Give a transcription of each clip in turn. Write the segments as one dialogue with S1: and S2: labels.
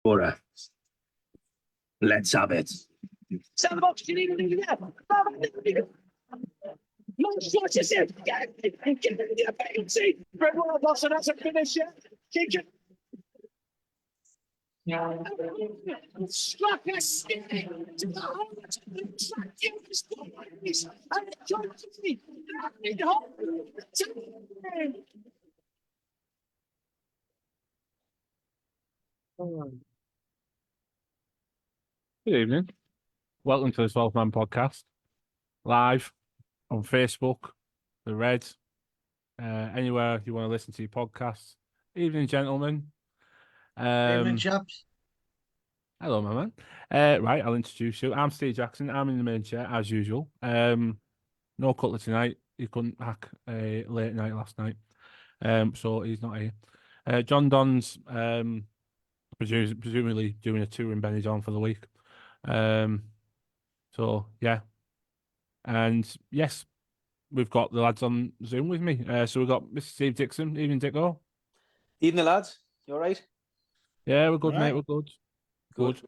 S1: Laura, let's have it. Sandbox, you need to do that. What is it? Renewal Boston has a finisher. Kick it. Struck a stick to the hole to the track. It was the and it joins me.
S2: Good evening. Welcome to the 12 Man Podcast, live on Facebook, The Red, anywhere you want to listen to your podcasts. Evening, gentlemen.
S3: Evening, chaps.
S2: Hello, my man. Right, I'll introduce you. I'm Steve Jackson. I'm in the main chair, as usual. No Cutler tonight. He couldn't hack a late night last night, so he's not here. John Don's presumably doing a tour in Benidorm for the week. So yeah, and yes, we've got the lads on Zoom with me. So we've got Mr. Steve Dixon. Evening, Dicko.
S4: Evening, lads. You all right?
S2: Yeah, we're good,
S3: All
S2: mate.
S3: right.
S2: We're good.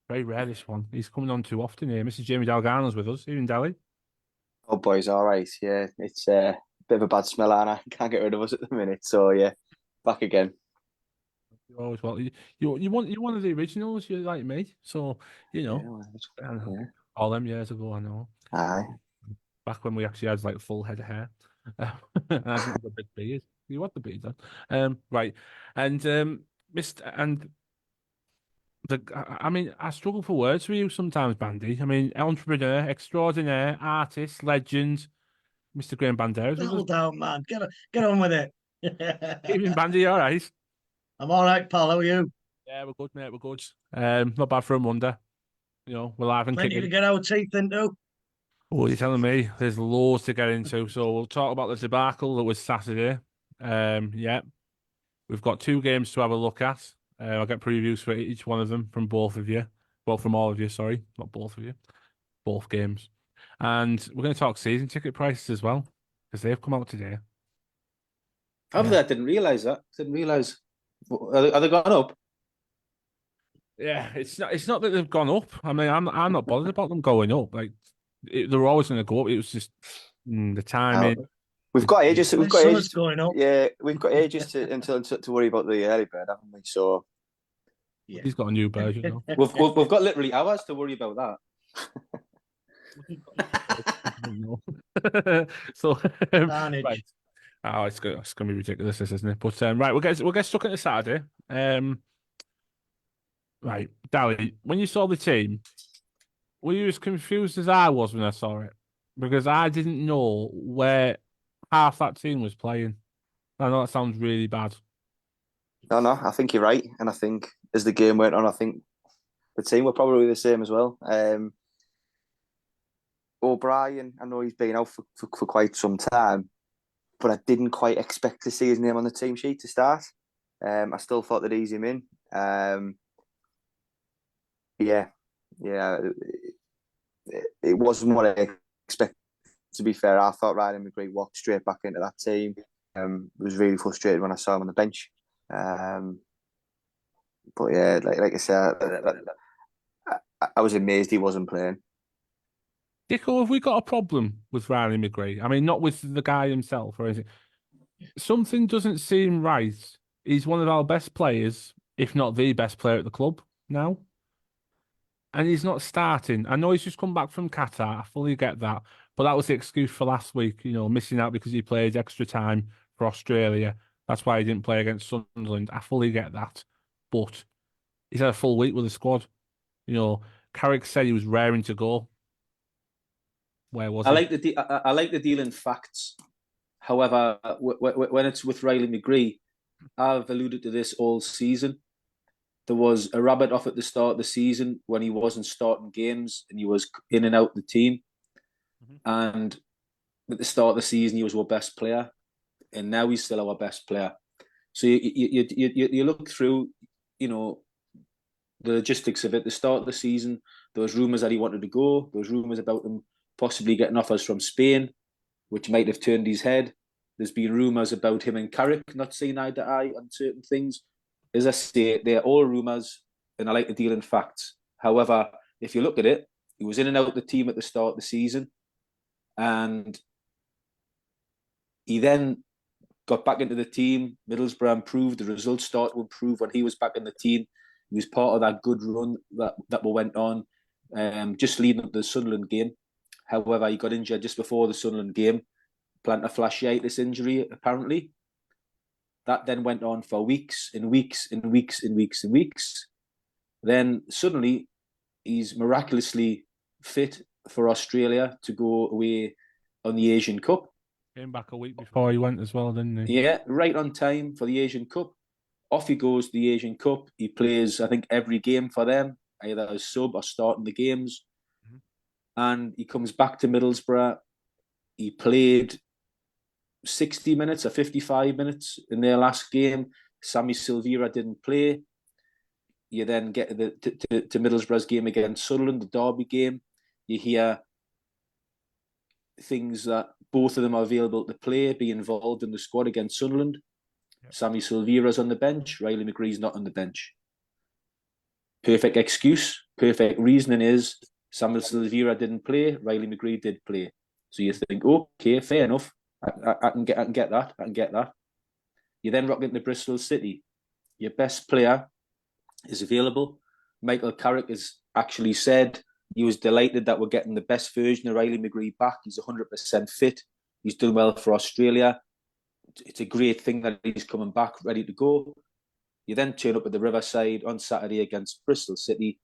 S2: Very rare this one. He's coming on too often here. Mr. Jamie Dalgarno's with us. Evening, Dally.
S4: Oh, boys, all right. Yeah, it's a bit of a bad smell, and I can't get rid of us at the minute. So yeah, back again.
S2: You always want you're one of the originals. You're like me, so you know.
S4: Yeah.
S2: All them years ago, I know.
S4: Aye.
S2: Back when we actually had like full head of hair, and I didn't have a big beard. You had the beard then, right? And Mr. and I mean, I struggle for words for you sometimes, Bandy. I mean, entrepreneur, extraordinaire, artist, legend, Mr. Graham Banderas.
S3: Settle down, man. Get on with it.
S2: Evening, Bandy. All right.
S3: I'm all right, pal. How are you?
S2: Yeah, we're good, mate. We're good. Not bad for a Monday. You know, we're live and
S3: Plenty
S2: kicking.
S3: to get our teeth into.
S2: Oh, you're telling me there's loads to get into. So we'll talk about the debacle that was Saturday. Yeah, we've got 2 games to have a look at. I'll get previews for each one of them from both of you. Well, from all of you, sorry. Not both of you. Both games. And we're going to talk season ticket prices as well, because they've come out today.
S4: I didn't realise that. Didn't realise. Are they gone up?
S2: Yeah, it's not that they've gone up. I mean, I'm not bothered about them going up. Like they're always going to go up. It was just the timing.
S4: We've got ages. We've got ages
S3: going up.
S4: Yeah, we've got ages to worry about the early bird, haven't we? So
S3: Yeah.
S2: He's got a new version now.
S4: we've got literally hours to worry about that.
S2: So
S3: Carnage.
S2: right. Oh, it's going to be ridiculous, this, isn't it? But right, we'll get stuck into Saturday. Right, Dally, when you saw the team, were you as confused as I was when I saw it? Because I didn't know where half that team was playing. I know that sounds really bad.
S4: No, I think you're right, and I think as the game went on, I think the team were probably the same as well. O'Brien, I know he's been out for quite some time, but I didn't quite expect to see his name on the team sheet to start. I still thought they'd ease him in. Yeah. It wasn't what I expected, to be fair. I thought Ryan McGree walked straight back into that team. Was really frustrated when I saw him on the bench. But yeah, like I said, I was amazed he wasn't playing.
S2: Dicko, have we got a problem with Riley McGree? I mean, not with the guy himself or anything. Something doesn't seem right. He's one of our best players, if not the best player at the club now. And he's not starting. I know he's just come back from Qatar. I fully get that. But that was the excuse for last week, you know, missing out because he played extra time for Australia. That's why he didn't play against Sunderland. I fully get that. But he's had a full week with the squad. You know, Carrick said he was raring to go. Where was
S4: I
S2: he?
S4: like the deal in facts. However, when it's with Riley McGree, I've alluded to this all season. There was a rabbit off at the start of the season when he wasn't starting games and he was in and out the team. Mm-hmm. And at the start of the season, he was our best player, and now he's still our best player. So you look through, you know, the logistics of it. At the start of the season, there was rumours that he wanted to go. There was rumours about him possibly getting offers from Spain, which might have turned his head. There's been rumours about him and Carrick not seeing eye to eye on certain things. as I say, they're all rumours, and I like to deal in facts. However, if you look at it, he was in and out of the team at the start of the season, and he then got back into the team. Middlesbrough improved. The results started to improve when he was back in the team. He was part of that good run that we went on, just leading up to the Sunderland game. However, he got injured just before the Sunderland game, plantar fasciitis injury, apparently. That then went on for weeks and weeks and weeks and weeks and weeks. Then suddenly, he's miraculously fit for Australia to go away on the Asian Cup.
S2: Came back a week before he went as well, didn't he?
S4: Yeah, right on time for the Asian Cup. Off he goes to the Asian Cup. He plays, I think, every game for them, either as sub or starting the games. Mm-hmm. And he comes back to Middlesbrough. He played 60 minutes or 55 minutes in their last game. Sammy Silvera didn't play. You then get to Middlesbrough's game against Sunderland, the derby game. You hear things that both of them are available to play, be involved in the squad against Sunderland. Yep. Sammy Silvera's on the bench. Riley McGree's not on the bench. Perfect excuse, perfect reasoning is Sammy Silvera didn't play, Riley McGree did play. So you think, okay, fair enough. I can get that. You then rock into Bristol City. Your best player is available. Michael Carrick has actually said he was delighted that we're getting the best version of Riley McGree back. He's 100% fit. He's done well for Australia. It's a great thing that he's coming back ready to go. You then turn up at the Riverside on Saturday against Bristol City.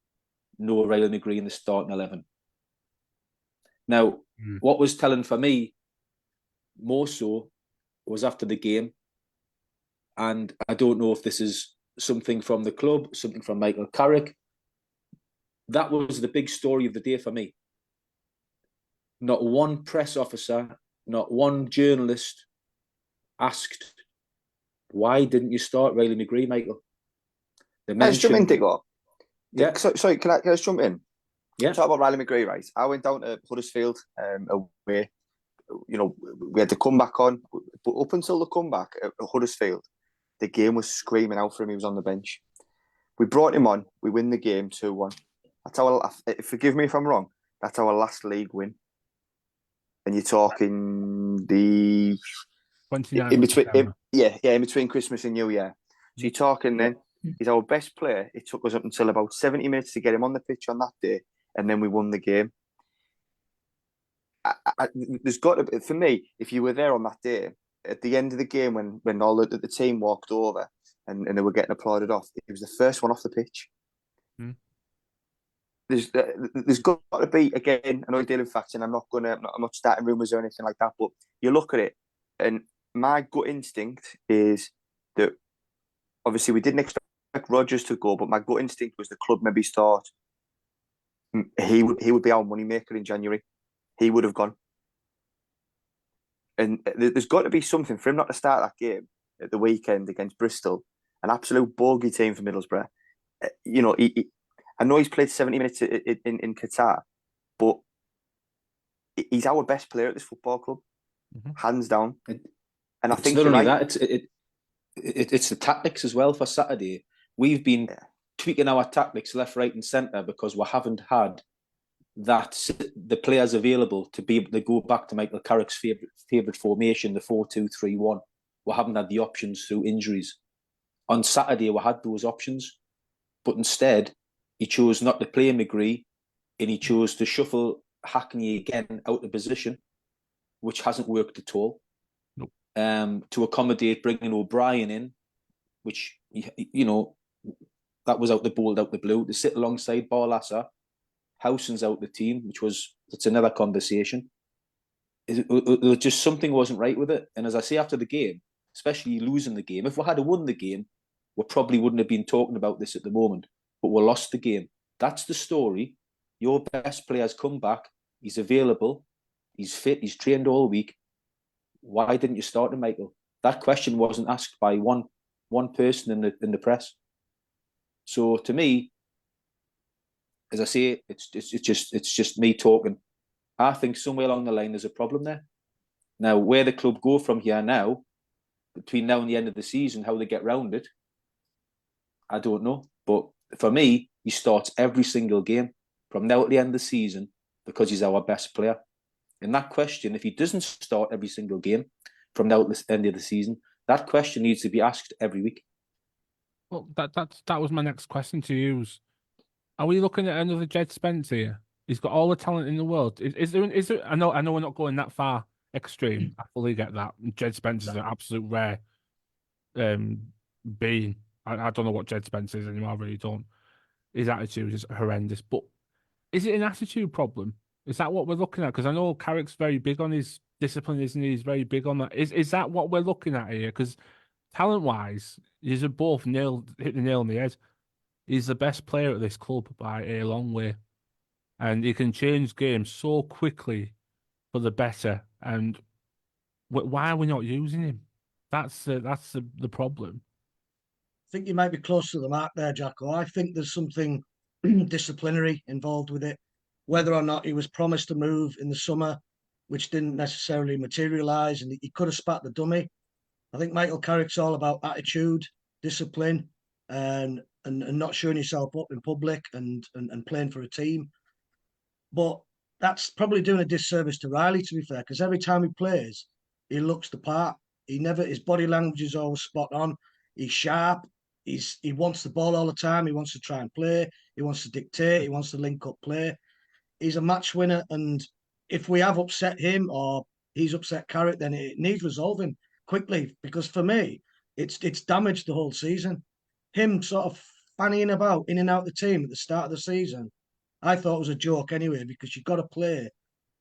S4: No Riley McGree in the starting 11. Now, what was telling for me more so was after the game. And I don't know if this is something from the club, something from Michael Carrick. That was the big story of the day for me. Not one press officer, not one journalist asked, why didn't you start Riley McGree, Michael?
S5: Let's jump in, Digger.
S4: Yeah.
S5: Sorry, can I just jump in?
S4: Yeah.
S5: Talk about Riley McGree, right? I went down to Huddersfield away. You know, we had the comeback on, but up until the comeback at Huddersfield, the game was screaming out for him. He was on the bench. We brought him on. We win the game 2-1. That's our. Forgive me if I'm wrong. That's our last league win. And you're talking the
S2: 29th
S5: in between, in between Christmas and New Year. So you're talking then. He's our best player. It took us up until about 70 minutes to get him on the pitch on that day, and then we won the game. There's got to be, for me, if you were there on that day, at the end of the game when all the team walked over and they were getting applauded off, he was the first one off the pitch. There's got to be, again, I know you're dealing with facts, and I'm not starting rumours or anything like that, but you look at it, and my gut instinct is that obviously we didn't expect Rodgers to go, but my gut instinct was the club maybe start. He would be our moneymaker in January. He would have gone. And there's got to be something for him not to start that game at the weekend against Bristol, an absolute bogey team for Middlesbrough. You know, I know he's played 70 minutes in Qatar, but he's our best player at this football club, hands down. And I think
S4: not only that, it's the tactics as well for Saturday. We've been tweaking our tactics left, right, and centre because we haven't had the players available to be able to go back to Michael Carrick's favourite formation, the 4-2-3-1. We haven't had the options through injuries. On Saturday, we had those options, but instead, he chose not to play McGree, and he chose to shuffle Hackney again out of position, which hasn't worked at all.
S2: Nope.
S4: To accommodate bringing O'Brien in, which, you know, that was out the blue, to sit alongside Barlasser. Howson's out the team, that's another conversation. Just something wasn't right with it. And as I say, after the game, especially losing the game, if we had won the game, we probably wouldn't have been talking about this at the moment. But we lost the game. That's the story. Your best player's come back. He's available. He's fit. He's trained all week. Why didn't you start him, Michael? That question wasn't asked by one person in the press. So to me, as I say, it's just me talking. I think somewhere along the line there's a problem there. Now, where the club go from here now, between now and the end of the season, how they get round it, I don't know. But for me, he starts every single game from now to the end of the season because he's our best player. And that question, if he doesn't start every single game from now to the end of the season, that question needs to be asked every week.
S2: Well, that was my next question to you. Are we looking at another Jed Spence here? He's got all the talent in the world. Is there? I know we're not going that far extreme. I fully get that. Jed Spence is an absolute rare being. I don't know what Jed Spence is anymore. I really don't. His attitude is horrendous. But is it an attitude problem? Is that what we're looking at? Because I know Carrick's very big on his discipline, isn't he? He's very big on that. Is that what we're looking at here? Because talent-wise, these are both hit the nail on the head. He's the best player at this club by a long way. And he can change games so quickly for the better. And why are we not using him? That's the problem.
S3: I think you might be close to the mark there, Jacko. I think there's something disciplinary involved with it. Whether or not he was promised a move in the summer, which didn't necessarily materialise, and he could have spat the dummy. I think Michael Carrick's all about attitude, discipline, and not showing yourself up in public and playing for a team. But that's probably doing a disservice to Riley, to be fair, because every time he plays, he looks the part. His body language is always spot on. He's sharp. He wants the ball all the time. He wants to try and play. He wants to dictate. He wants to link up play. He's a match winner, and if we have upset him or he's upset Carrick, then it needs resolving quickly. Because for me, it's damaged the whole season. Him sort of fannying about in and out the team at the start of the season, I thought it was a joke anyway, because you've got to play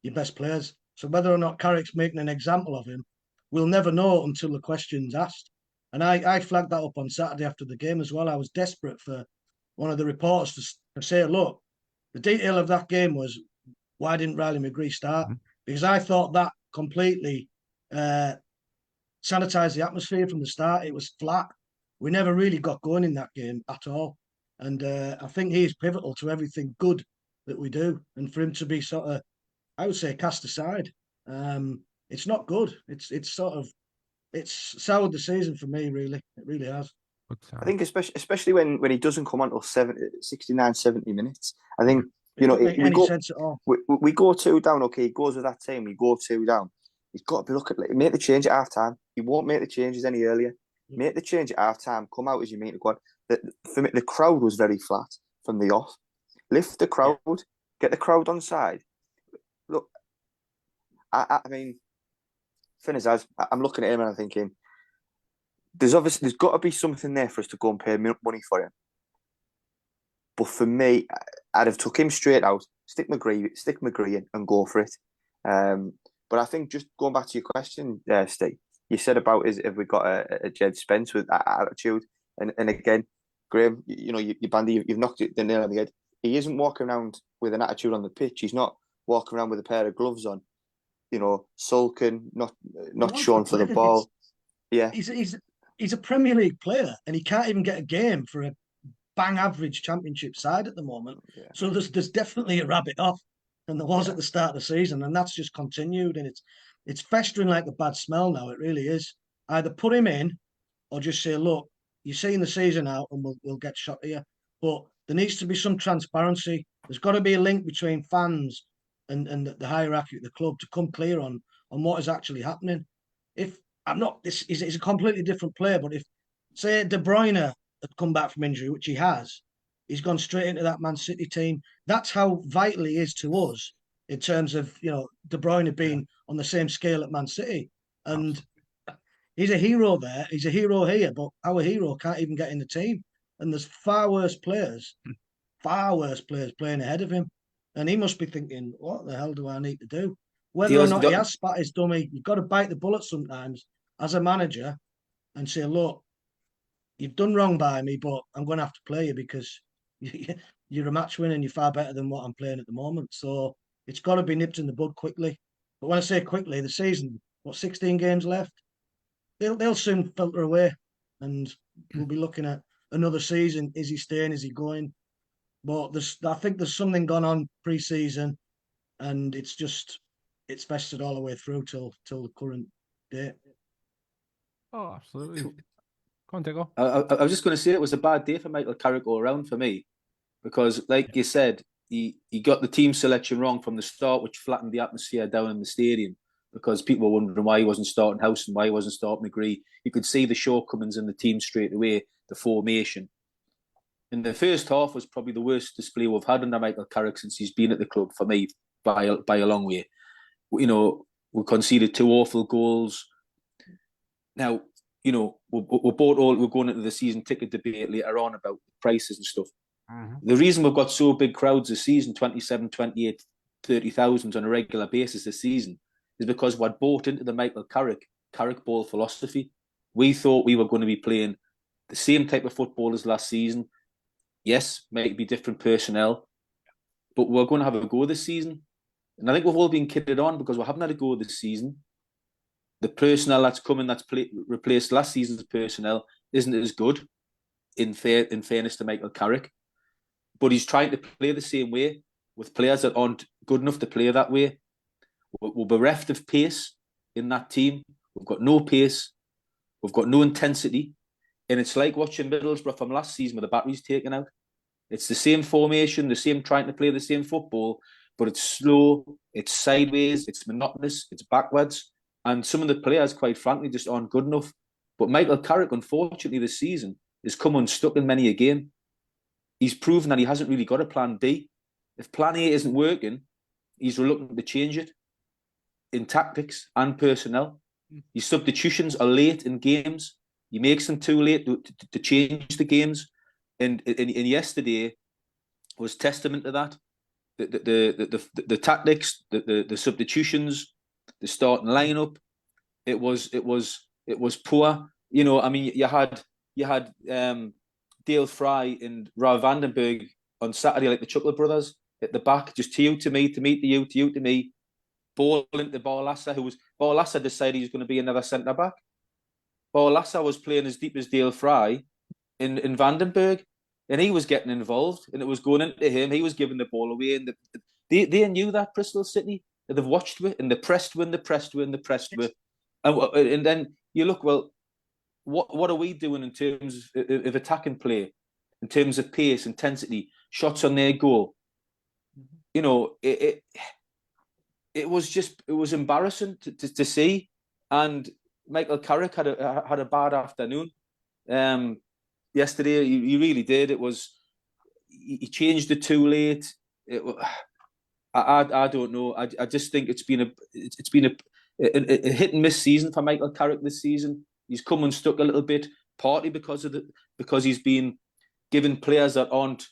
S3: your best players. So whether or not Carrick's making an example of him, we'll never know until the question's asked. And I flagged that up on Saturday after the game as well. I was desperate for one of the reporters to say, look, the detail of that game was, why didn't Riley McGree start? Because I thought that completely sanitised the atmosphere from the start. It was flat. We never really got going in that game at all. And I think he is pivotal to everything good that we do. And for him to be sort of, I would say, cast aside, it's not good. It's soured the season for me, really. It really has.
S5: I think especially when he doesn't come on till 69, 70 minutes. I think, you know,
S3: doesn't make any sense at all.
S5: We go 2 down, okay, he goes with that team, we go 2 down. He's got to be looking, make the change at half time. He won't make the changes any earlier. Make the change at half time, come out as you mean to go on. For me, the crowd was very flat from the off. Lift the crowd, get the crowd on side. Look, I mean, I'm looking at him and I'm thinking, there's got to be something there for us to go and pay money for him. But for me, I'd have took him straight out, stick McGree in and go for it. But I think just going back to your question, Steve, you said about if we got a Jed Spence with that attitude, and again, Graham, you Bandy, you've knocked the nail on the head. He isn't walking around with an attitude on the pitch. He's not walking around with a pair of gloves on, sulking, not showing for the ball. Yeah,
S3: he's a Premier League player, and he can't even get a game for a bang average Championship side at the moment. Yeah. So there's definitely a rabbit off, and there was at the start of the season, and that's just continued, and it's festering like a bad smell now. It really is. Either put him in, or just say, look, you're seeing the season out, and we'll get shot here. But there needs to be some transparency. There's got to be a link between fans and the hierarchy at the club to come clear on what is actually happening. If I'm not, this is a completely different player, but if, say, De Bruyne had come back from injury, which he has, he's gone straight into that Man City team. That's how vital he is to us in terms of, De Bruyne being on the same scale at Man City. And he's a hero there. He's a hero here, but our hero can't even get in the team. And there's far worse players playing ahead of him. And he must be thinking, what the hell do I need to do? Whether or not he has spat his dummy, you've got to bite the bullet sometimes as a manager and say, look, you've done wrong by me, but I'm going to have to play you because you're a match winner and you're far better than what I'm playing at the moment. So it's got to be nipped in the bud quickly. But when I say quickly, the season, 16 games left? They'll soon filter away, and we'll be looking at another season. Is he staying? Is he going? But I think there's something gone on pre-season, and it's festered all the way through till the current date.
S2: Oh, absolutely. Go on, Diggle.
S4: I was just going to say it was a bad day for Michael Carrick all around for me, because, like you said, he got the team selection wrong from the start, which flattened the atmosphere down in the stadium, because people were wondering why he wasn't starting House and why he wasn't starting McGree. You could see the shortcomings in the team straight away, the formation. And the first half was probably the worst display we've had under Michael Carrick since he's been at the club, for me, by a long way. You know, we conceded 2 awful goals. Now, you know, we're going into the season ticket debate later on about prices and stuff. The reason we've got so big crowds this season, 27, 28, 30,000 on a regular basis this season, is because we'd bought into the Michael Carrick ball philosophy. We thought we were going to be playing the same type of football as last season. Yes, might be different personnel, but we're going to have a go this season. And I think we've all been kidded on because we haven't had a go this season. The personnel that's coming, replaced last season's personnel, isn't as good, in fairness to Michael Carrick. But he's trying to play the same way with players that aren't good enough to play that way. We're bereft of pace in that team. We've got no pace. We've got no intensity. And it's like watching Middlesbrough from last season with the batteries taken out. It's the same formation, the same trying to play the same football, but it's slow, it's sideways, it's monotonous, it's backwards. And some of the players, quite frankly, just aren't good enough. But Michael Carrick, unfortunately, this season, has come unstuck in many a game. He's proven that he hasn't really got a plan B. If plan A isn't working, he's reluctant to change it in tactics and personnel. His substitutions are late in games. He makes them too late to change the games. And yesterday was testament to that. The tactics, the substitutions, the starting lineup, it was poor. You know, I mean, you had Dale Fry and Rav Vandenberg on Saturday, like the Chuckle brothers, at the back, just to you to me, to me to you, to you to me, ball into Barlassa, Barlassa decided he was going to be another centre back. Barlassa was playing as deep as Dale Fry in Vandenberg, and he was getting involved, and it was going into him. He was giving the ball away, and they knew that, Bristol City. They've watched it, and they pressed with, and then you look, well, what are we doing in terms of attacking play, in terms of pace, intensity, shots on their goal? You know, it was embarrassing to see, and Michael Carrick had a bad afternoon. Yesterday, he really did. He changed it too late. I don't know. I just think it's been a hit and miss season for Michael Carrick this season. He's come unstuck a little bit, partly because he's been given players that aren't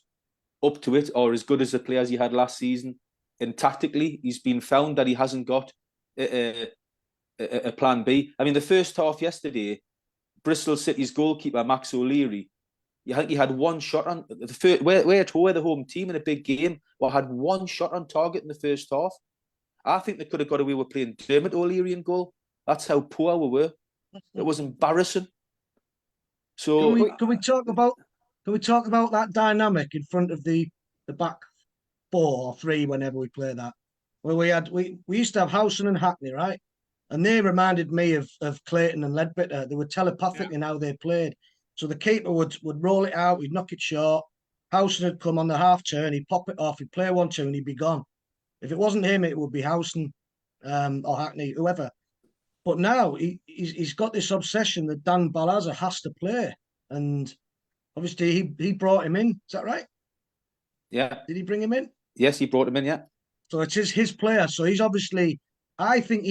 S4: up to it or as good as the players he had last season. And tactically, he's been found that he hasn't got a plan B. I mean, the first half yesterday, Bristol City's goalkeeper, Max O'Leary, I think he had one shot on the first. We're the home team in a big game. Well, had one shot on target in the first half. I think they could have got away with playing Dermot O'Leary in goal. That's how poor we were. It was embarrassing. So
S3: can we talk about that dynamic in front of the back 4 or 3 whenever we play that? Well, we used to have Howson and Hackney, right? And they reminded me of Clayton and Ledbetter. They were telepathic in how they played. So the keeper would roll it out, he'd knock it short. Howson would come on the half turn, he'd pop it off, he'd play 1-2, and he'd be gone. If it wasn't him, it would be Howson or Hackney, whoever. But now he's got this obsession that Dan Balazar has to play. And obviously he brought him in. Is that right?
S4: Yeah.
S3: Did he bring him in?
S4: Yes, he brought him in, yeah.
S3: So it's his player. So he's obviously, I think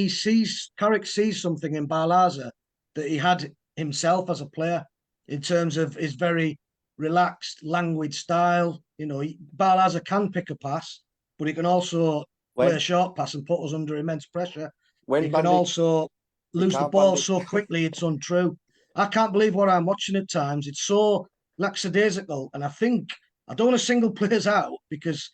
S3: Carrick sees something in Balazar that he had himself as a player in terms of his very relaxed, languid style. You know, Balazar can pick a pass, but he can also play a short pass and put us under immense pressure. He can also lose the ball so quickly, it's untrue. I can't believe what I'm watching at times. It's so lackadaisical. And I don't want to single players out because,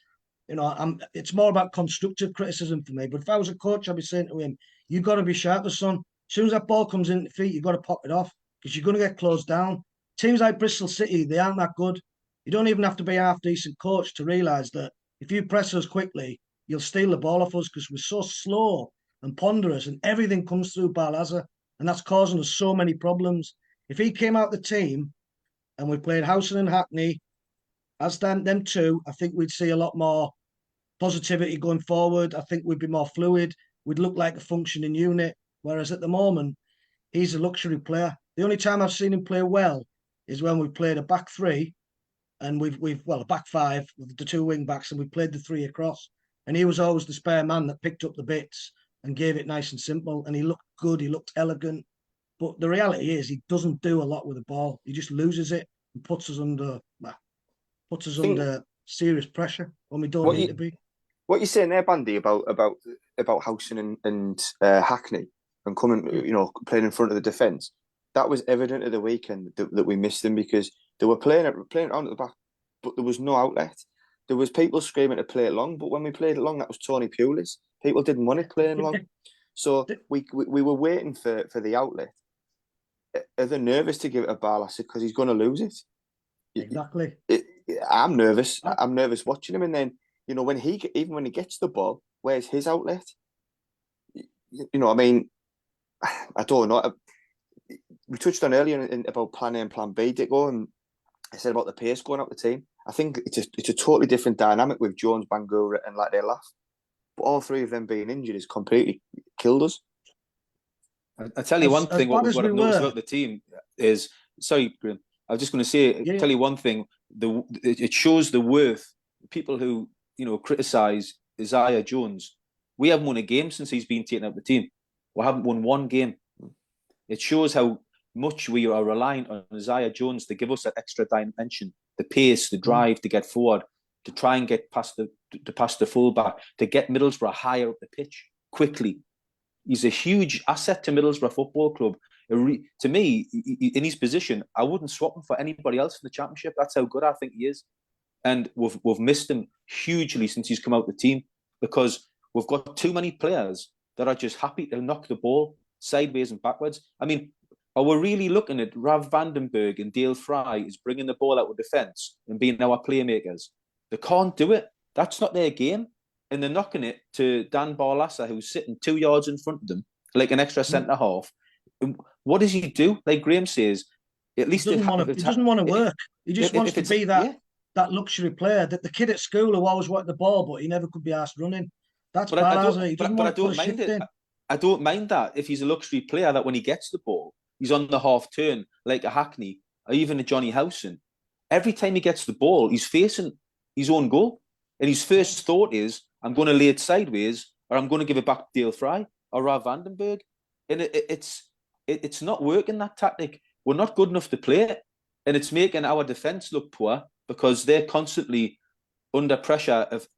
S3: you know, it's more about constructive criticism for me. But if I was a coach, I'd be saying to him, you've got to be sharper, son. As soon as that ball comes in the feet, you've got to pop it off because you're going to get closed down. Teams like Bristol City, they aren't that good. You don't even have to be a half-decent coach to realise that if you press us quickly, you'll steal the ball off us because we're so slow and ponderous and everything comes through Balazar, and that's causing us so many problems. If he came out the team and we played Howson and Hackney as them two, I think we'd see a lot more positivity going forward. I think we'd be more fluid. We'd look like a functioning unit. Whereas at the moment, he's a luxury player. The only time I've seen him play well is when we played a back three and we've a back five with the two wing backs, and we played the three across. And he was always the spare man that picked up the bits and gave it nice and simple. And he looked good, he looked elegant. But the reality is he doesn't do a lot with the ball. He just loses it and puts us under serious pressure when we don't need to be.
S5: What you're saying there, Bandy, about Howson and Hackney and coming, playing in front of the defence, that was evident at the weekend that we missed them, because they were playing it on at the back, but there was no outlet. There was people screaming to play it long, but when we played it long, that was Tony Pulis. People didn't want it playing long, so we were waiting for the outlet. Are they nervous to give it a Barlaser because he's going to lose it?
S3: Exactly.
S5: I'm nervous. I'm nervous watching him, and then when he gets the ball, where's his outlet? I mean, I don't know. We touched on earlier about plan A and plan B, Dicko, and I said about the pace going up the team. I think it's a totally different dynamic with Jones, Bangura, and like they laugh. But all three of them being injured has completely killed us.
S4: I tell you one thing. What I've noticed about the team is, sorry, Graham, I was just going to say, tell you one thing. It shows the worth. People who criticise Isaiah Jones, we haven't won a game since he's been taken out of the team. We haven't won one game. It shows how much we are relying on Isaiah Jones to give us that extra dimension, the pace, the drive to get forward, to try and get past the fullback, to get Middlesbrough higher up the pitch quickly. He's a huge asset to Middlesbrough Football Club. To me, in his position, I wouldn't swap him for anybody else in the Championship. That's how good I think he is. And we've missed him hugely since he's come out the team, because we've got too many players that are just happy to knock the ball sideways and backwards. I mean, are we really looking at Rav Vandenberg and Dale Fry is bringing the ball out of defence and being our playmakers? They can't do it. That's not their game. And they're knocking it to Dan Barlaser, who's sitting 2 yards in front of them, like an extra centre-half. What does he do? Like Graham says, at least
S3: he doesn't want to work. He just wants to be that luxury player, that the kid at school who always wanted the ball, but he never could be asked running. That's Barlaser. He doesn't want to put a shift in.
S4: I don't mind that if he's a luxury player, that when he gets the ball, he's on the half turn, like a Hackney or even a Johnny Howson. Every time he gets the ball, he's facing his own goal. And his first thought is, I'm going to lay it sideways, or I'm going to give it back to Dale Fry or Rav Vandenberg. And it's not working, that tactic. We're not good enough to play it. And it's making our defence look poor, because they're constantly under pressure of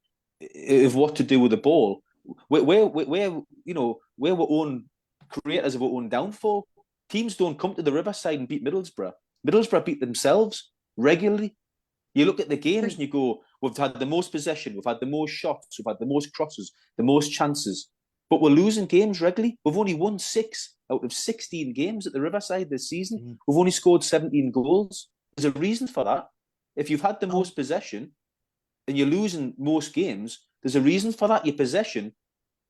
S4: what to do with the ball. We're our own creators of our own downfall. Teams don't come to the Riverside and beat Middlesbrough. Middlesbrough beat themselves regularly. You look at the games and you go, we've had the most possession, we've had the most shots, we've had the most crosses, the most chances, but we're losing games regularly. We've only won 6 out of 16 games at the Riverside this season. We've only scored 17 goals. There's a reason for that. If you've had the most possession and you're losing most games, there's a reason for that. Your possession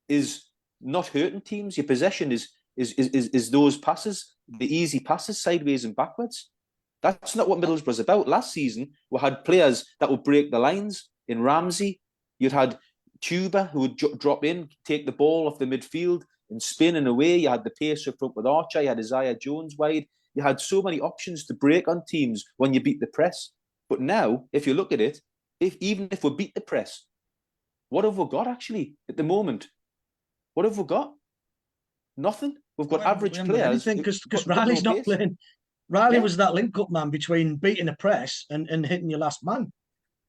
S4: is not hurting teams. Your possession is those passes, the easy passes, sideways and backwards. That's not what Middlesbrough's about. Last season, we had players that would break the lines. In Ramsey, you'd had Tuba, who would drop in, take the ball off the midfield and spin and away. You had the pace up front with Archer. You had Isaiah Jones wide. You had so many options to break on teams when you beat the press. But now, if you look at it, even if we beat the press, what have we got actually at the moment? What have we got? Nothing. We've got average players.
S3: Because Riley's not playing. Riley was that link-up man between beating the press and hitting your last man.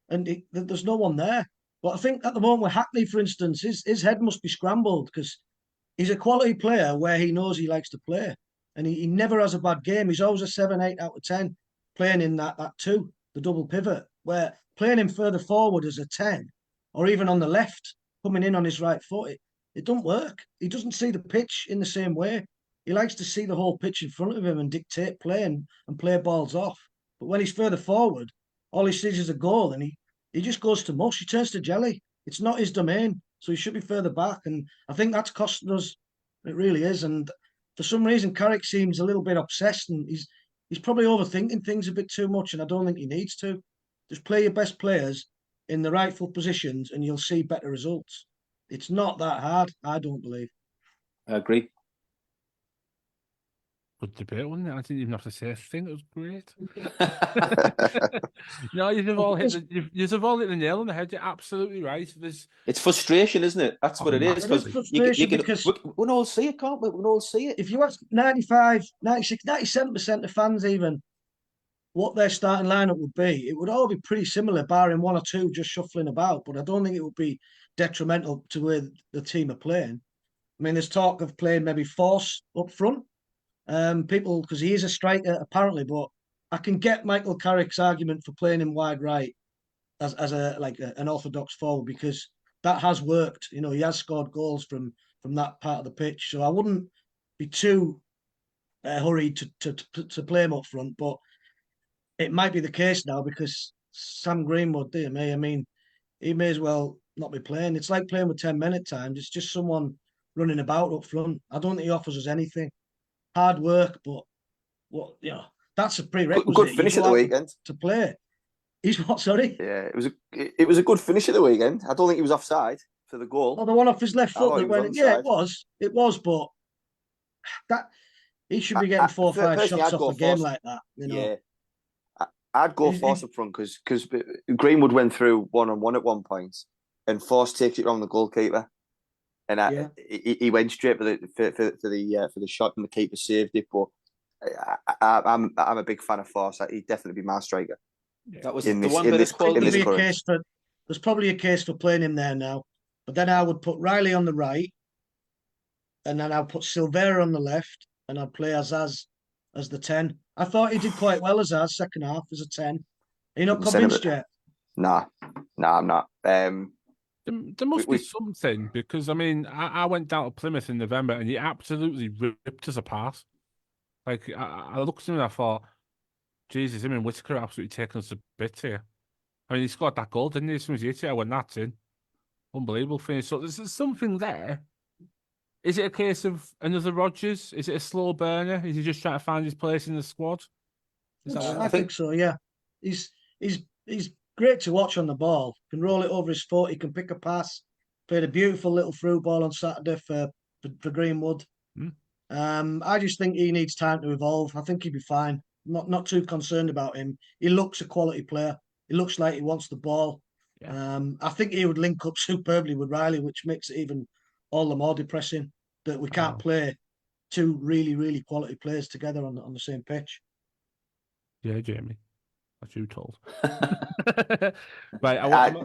S3: And there's no one there. But I think at the moment with Hackney, for instance, his head must be scrambled, because he's a quality player where he knows he likes to play. And he never has a bad game. He's always a 7, 8 out of 10 playing in that 2, the double pivot, where playing him further forward as a 10 or even on the left, coming in on his right foot, it don't work. He doesn't see the pitch in the same way. He likes to see the whole pitch in front of him and dictate play and play balls off. But when he's further forward, all he sees is a goal, and he just goes to mush. He turns to jelly. It's not his domain, so he should be further back. And I think that's costing us. It really is. And for some reason, Carrick seems a little bit obsessed, and he's probably overthinking things a bit too much, and I don't think he needs to. Just play your best players in the rightful positions, and you'll see better results. It's not that hard, I don't believe.
S4: I agree.
S2: Good debate, wasn't it? I didn't even have to say a thing. It was great. No, you've all hit the nail on the head. You're absolutely right.
S4: It's frustration, isn't it? That's what it is.
S3: It is frustration because
S4: we can all see it, can't we? We can all see it.
S3: if you ask 95, 96, 97% of fans even what their starting lineup would be, it would all be pretty similar, barring one or two just shuffling about. But I don't think it would be detrimental to where the team are playing. I mean, there's talk of playing maybe Force up front. People, because he is a striker apparently, but I can get Michael Carrick's argument for playing him wide right as an orthodox forward, because that has worked. You know, he has scored goals from that part of the pitch, so I wouldn't be too hurried to play him up front. But it might be the case now because Sam Greenwood, dear me, I mean, he may as well not be playing. It's like playing with 10 men at times. It's just someone running about up front. I don't think he offers us anything. Hard work, but that's a prerequisite.
S5: Good finish at the weekend
S3: to play. He's what? Sorry.
S5: Yeah, it was a good finish at the weekend. I don't think he was offside for the goal.
S3: Oh, the one off his left foot that went. Yeah, it was, but that he should be getting 4 or 5 shots off a game like that. You know.
S5: Yeah, I'd go Force up front because Greenwood went through 1-on-1 at one point, and Force takes it around the goalkeeper, and he went straight for the shot, and the keeper saved it. But I'm a big fan of Force. He'd definitely be my striker.
S4: That was the one bit of quality.
S3: There's probably a case for playing him there now, but then I would put Riley on the right, and then I'll put Silvera on the left, and I'd play Azaz as the 10. I thought he did quite well Azaz second half as a 10. Are you not convinced yet?
S5: Nah, I'm not.
S2: There must be something, because I mean, I went down to Plymouth in November and he absolutely ripped us apart. Like I looked at him and I thought, Jesus, him and Whittaker are absolutely taking us to bits here. I mean, he scored that goal, didn't he? As soon as he hit it, I went, that's in. Unbelievable finish. So there's something there. Is it a case of another Rodgers? Is it a slow burner? Is he just trying to find his place in the squad?
S3: I think so, yeah. He's great to watch on the ball. Can roll it over his foot. He can pick a pass. Played a beautiful little through ball on Saturday for Greenwood. I just think he needs time to evolve. I think he'll be fine. Not too concerned about him. He looks a quality player. He looks like he wants the ball. Yeah. I think he would link up superbly with Riley, which makes it even all the more depressing that we can't play two really, really quality players together on the same pitch.
S2: Yeah, Jamie. That's you told.
S5: Right, I'm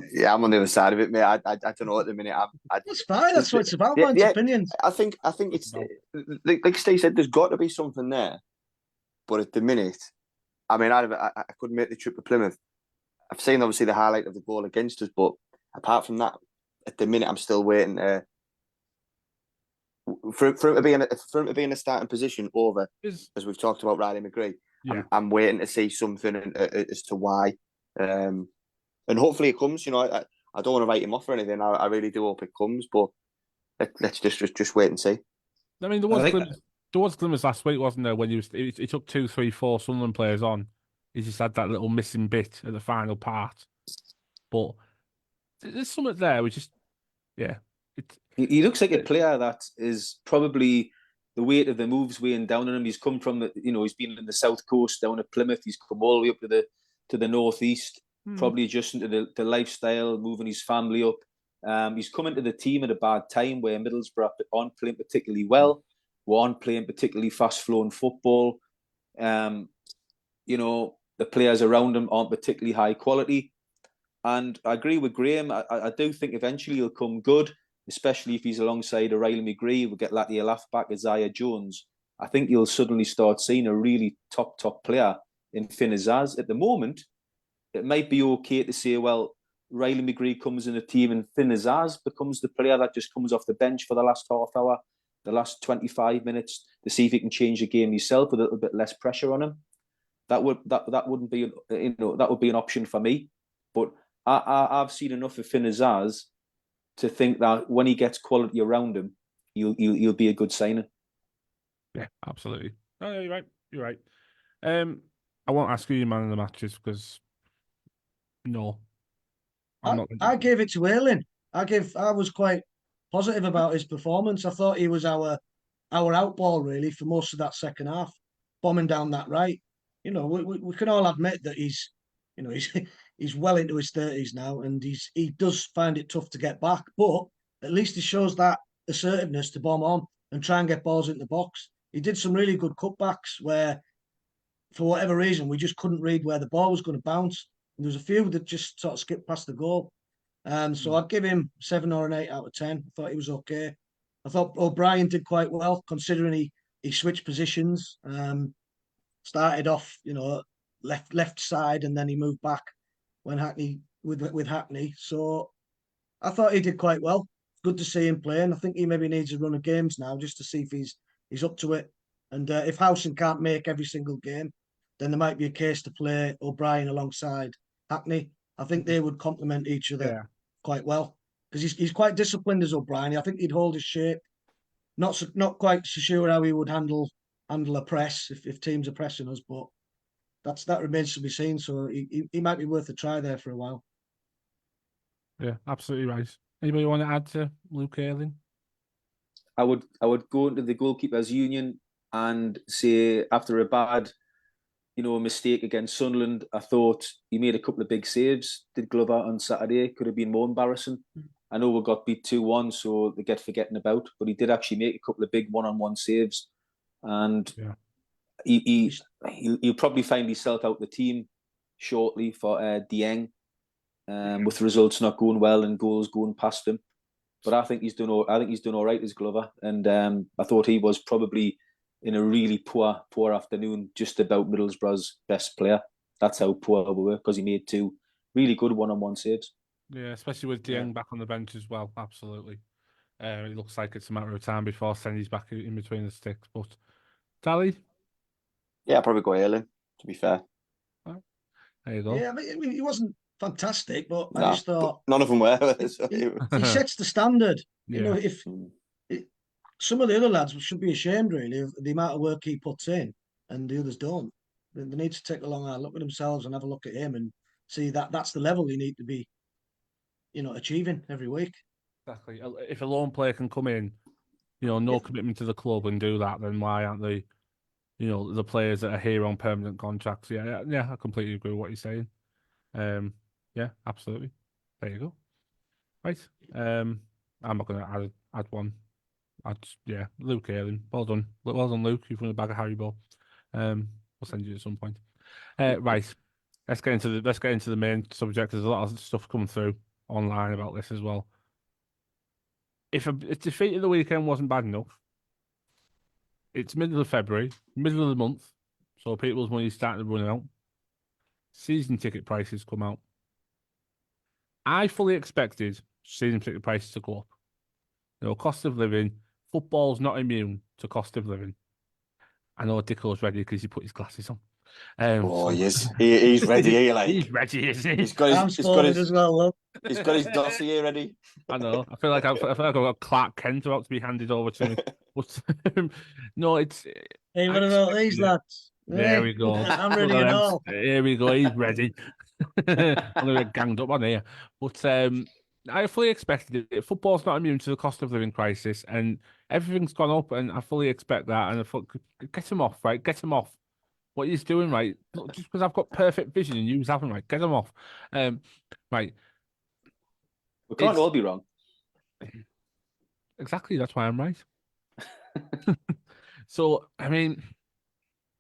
S5: on the other side of it, mate. I don't know at the minute.
S3: That's fine. That's what it's about. Mine's opinions.
S5: I think it's like Steve said. There's got to be something there, but at the minute, I mean, I couldn't make the trip to Plymouth. I've seen obviously the highlight of the goal against us, but apart from that, at the minute, I'm still waiting for him to be in a starting position over, as we've talked about Riley McGree. Yeah. I'm waiting to see something as to why, and hopefully it comes. You know, I don't want to write him off or anything. I really do hope it comes, but let's just wait and see.
S2: I mean, there was glimmers last week, wasn't there? When he took 2, 3, 4 Sunderland players on, he just had that little missing bit at the final part. But there's something there.
S4: He looks like a player that is probably the weight of the moves weighing down on him. He's come from he's been in the south coast down at Plymouth. He's come all the way up to the northeast, probably adjusting to the lifestyle, moving his family up. He's come into the team at a bad time where Middlesbrough aren't playing particularly well, weren't playing particularly fast-flowing football. The players around him aren't particularly high quality. And I agree with Graham. I do think eventually he'll come good, especially if he's alongside a Riley McGree. We'll get Latia Lathback, Isaiah Jones. I think you'll suddenly start seeing a really top player in Finn Azaz. At the moment, it might be okay to say, well, Riley McGree comes in the team and Finn Azaz becomes the player that just comes off the bench for the last half hour, the last 25 minutes to see if he can change the game himself with a little bit less pressure on him. That would be an option for me. But I've seen enough of Finn Azaz to think that when he gets quality around him, he'll be a good signing.
S2: Yeah, absolutely. No, you're right. I won't ask you your man of the matches because no, I'm not.
S3: I gave it to Ayling. I was quite positive about his performance. I thought he was our outball really for most of that second half, bombing down that right. We can all admit that he's he's well into his 30s now, and he does find it tough to get back. But at least he shows that assertiveness to bomb on and try and get balls into the box. He did some really good cutbacks where, for whatever reason, we just couldn't read where the ball was going to bounce. And there was a few that just sort of skipped past the goal. So I'd give him 7 or an 8 out of 10. I thought he was okay. I thought O'Brien did quite well considering he switched positions. Started off, left side, and then he moved back when Hackney with Hackney. So I thought he did quite well. Good to see him playing. I think he maybe needs a run of games now just to see if he's up to it. And if Howson can't make every single game, then there might be a case to play O'Brien alongside Hackney. I think they would complement each other quite well because he's quite disciplined as O'Brien. I think he'd hold his shape. Not quite so sure how he would handle a press if teams are pressing us, but that remains to be seen. So he might be worth a try there for a while.
S2: Yeah, absolutely right. Anybody want to add to Luke Ayling?
S4: I would go into the goalkeepers union and say after a bad, mistake against Sunderland, I thought he made a couple of big saves. Did Glover on Saturday? Could have been more embarrassing. I know we got beat 2-1, so they get forgetting about, but he did actually make a couple of big one-on-one saves, and he'll probably find himself out the team shortly for Dieng, with results not going well and goals going past him. But I think he's done all right as Glover, and I thought he was probably in a really poor afternoon, just about Middlesbrough's best player. That's how poor we were because he made 2 really good one-on-one saves.
S2: Yeah, especially with Dieng back on the bench as well. Absolutely. It looks like it's a matter of time before Senny's back in between the sticks. But Tally?
S5: Yeah, I'll probably go Ayling, to be fair.
S2: Right. There you go.
S3: Yeah, I mean, he wasn't fantastic, but I
S5: Nah,
S3: just thought
S5: none of them were.
S3: he sets the standard.
S2: Yeah.
S3: If some of the other lads should be ashamed really of the amount of work he puts in, and the others don't. They need to take a long hard look at themselves and have a look at him and see that that's the level you need to be, achieving every week.
S2: Exactly. If a lone player can come in, no commitment to the club and do that, then why aren't they, the players that are here on permanent contracts? Yeah, I completely agree with what you're saying. Yeah, absolutely. There you go. Right. I'm not going to add one. Luke Ayling. Well done, Luke. You've won a bag of Haribo. We'll send you at some point. Right. Let's get into the main subject. There's a lot of stuff coming through online about this as well. If a defeat at the weekend wasn't bad enough, it's middle of February, middle of the month, so people's money's starting to run out. Season ticket prices come out. I fully expected season ticket prices to go up. Cost of living. Football's not immune to cost of living. I know Dicko's ready because he put his glasses on.
S5: Yes, he's ready.
S2: He's ready, isn't he?
S3: He's got his as well, look.
S5: He's got his dossier ready.
S2: I know. I feel like I've got Clark Kent about to be handed over to me. But no, it's.
S3: Hey, what about these lads?
S2: There we go.
S3: I'm ready and all.
S2: Here we go. He's ready. I'm gonna get ganged up on here. But I fully expected it. Football's not immune to the cost of living crisis, and everything's gone up. And I fully expect that. And I thought, get him off, right? Get him off. What he's doing, right? Not just because I've got perfect vision and you haven't, right? Get him off. Right.
S4: We can't all be wrong.
S2: Exactly. That's why I'm right. So, I mean,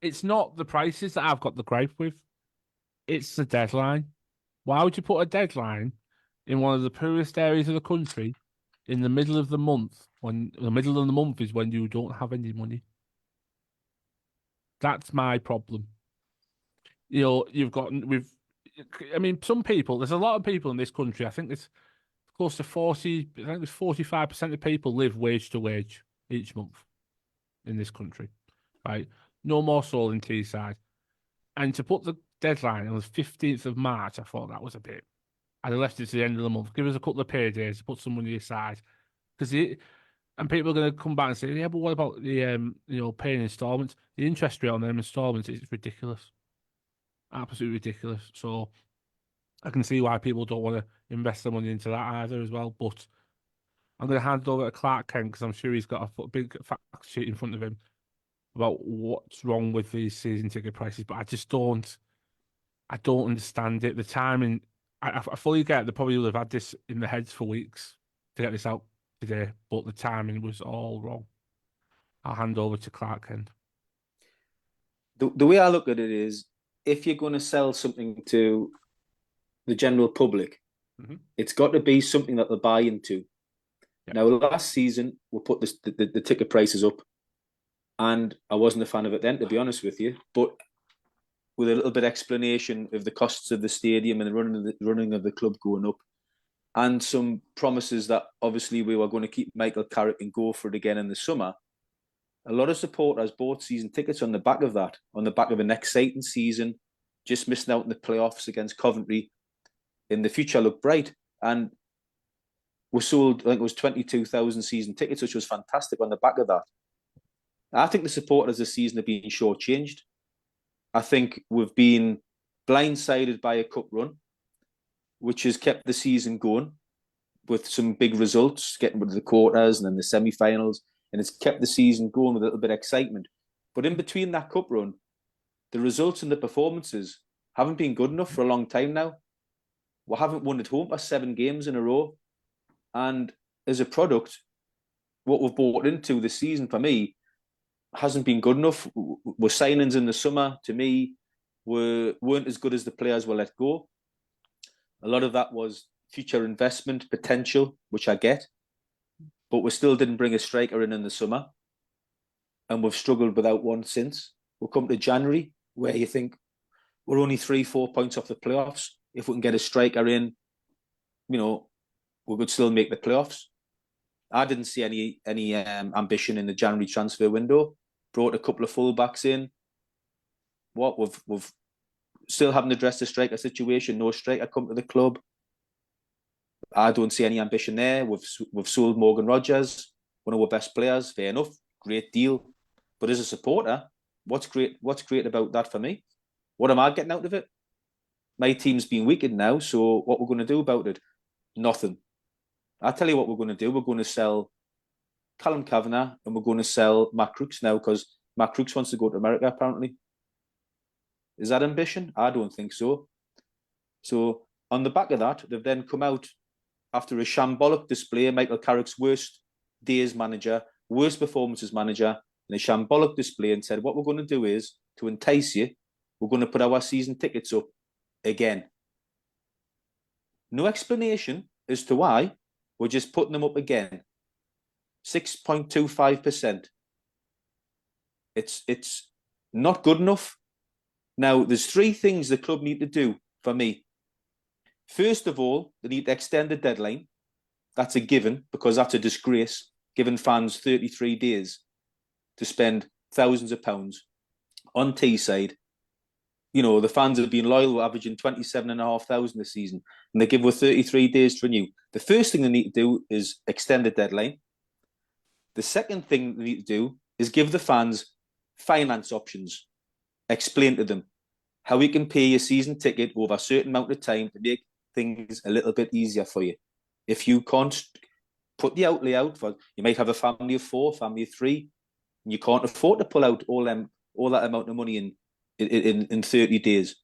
S2: it's not the prices that I've got the gripe with. It's the deadline. Why would you put a deadline in one of the poorest areas of the country in the middle of the month when the middle of the month is when you don't have any money? That's my problem. Some people, there's a lot of people in this country. I think it's close to 40, I think it's 45% of people live wage to wage each month in this country, right? No more soul in Teesside. And to put the deadline on the 15th of March, I thought that was a bit. I'd have left it to the end of the month. Give us a couple of paydays to put some money aside. Because And people are going to come back and say, yeah, but what about the paying installments? The interest rate on them installments is ridiculous, absolutely ridiculous. So I can see why people don't want to invest their money into that either as well. But I'm going to hand it over to Clark Kent because I'm sure he's got a big fact sheet in front of him about what's wrong with these season ticket prices. But I don't understand it. The timing, I fully get they probably would have had this in their heads for weeks to get this out today, but the timing was all wrong. I'll hand over to Clark Kent.
S4: The way I look at it is, if you're going to sell something to the general public, it's got to be something that they'll buy into. Yep. Now, last season, we put the ticket prices up, and I wasn't a fan of it then, to be honest with you, but with a little bit of explanation of the costs of the stadium and the running of the club going up, and some promises that obviously we were going to keep Michael Carrick and go for it again in the summer. A lot of supporters bought season tickets on the back of that, on the back of an exciting season, just missing out in the playoffs against Coventry. In the future looked bright, and we sold, I think it was 22,000 season tickets, which was fantastic on the back of that. I think the supporters this season have been shortchanged. I think we've been blindsided by a cup run, which has kept the season going with some big results, getting rid of the quarters and then the semi-finals, and it's kept the season going with a little bit of excitement. But in between that cup run, the results and the performances haven't been good enough for a long time now. We haven't won at home for 7 games in a row. And as a product, what we've bought into this season, for me, hasn't been good enough. We're signings in the summer, to me, weren't as good as the players were let go. A lot of that was future investment potential, which I get. But we still didn't bring a striker in the summer. And we've struggled without one since. We'll come to January, where you think we're only 3-4 points off the playoffs. If we can get a striker in, we could still make the playoffs. I didn't see any ambition in the January transfer window. Brought a couple of fullbacks in. We've still haven't addressed the striker situation. No striker come to the club. I don't see any ambition there. We've sold Morgan Rogers, one of our best players. Fair enough, great deal. But as a supporter, what's great about that for me? What am I getting out of it? My team's been weakened now, so what we're going to do about it? Nothing. I'll tell you what we're going to do. We're going to sell Callum Kavanagh and we're going to sell Matt Crooks now because Matt Crooks wants to go to America, apparently. Is that ambition? I don't think so. So on the back of that, they've then come out after a shambolic display, Michael Carrick's worst days manager, worst performances manager, and a shambolic display, and said, what we're going to do is, to entice you, we're going to put our season tickets up again. No explanation as to why. We're just putting them up again. 6.25%. It's not good enough. Now, there's 3 things the club need to do for me. First of all, they need to extend the deadline. That's a given, because that's a disgrace, giving fans 33 days to spend thousands of pounds on Teesside. The fans have been loyal, averaging 27,500 this season, and they give us 33 days to renew. The first thing they need to do is extend the deadline. The second thing they need to do is give the fans finance options. Explain to them how we can pay a season ticket over a certain amount of time to make things a little bit easier for you. If you can't put the outlay out for, you might have a family of 4, family of 3, and you can't afford to pull out all that amount of money in 30 days.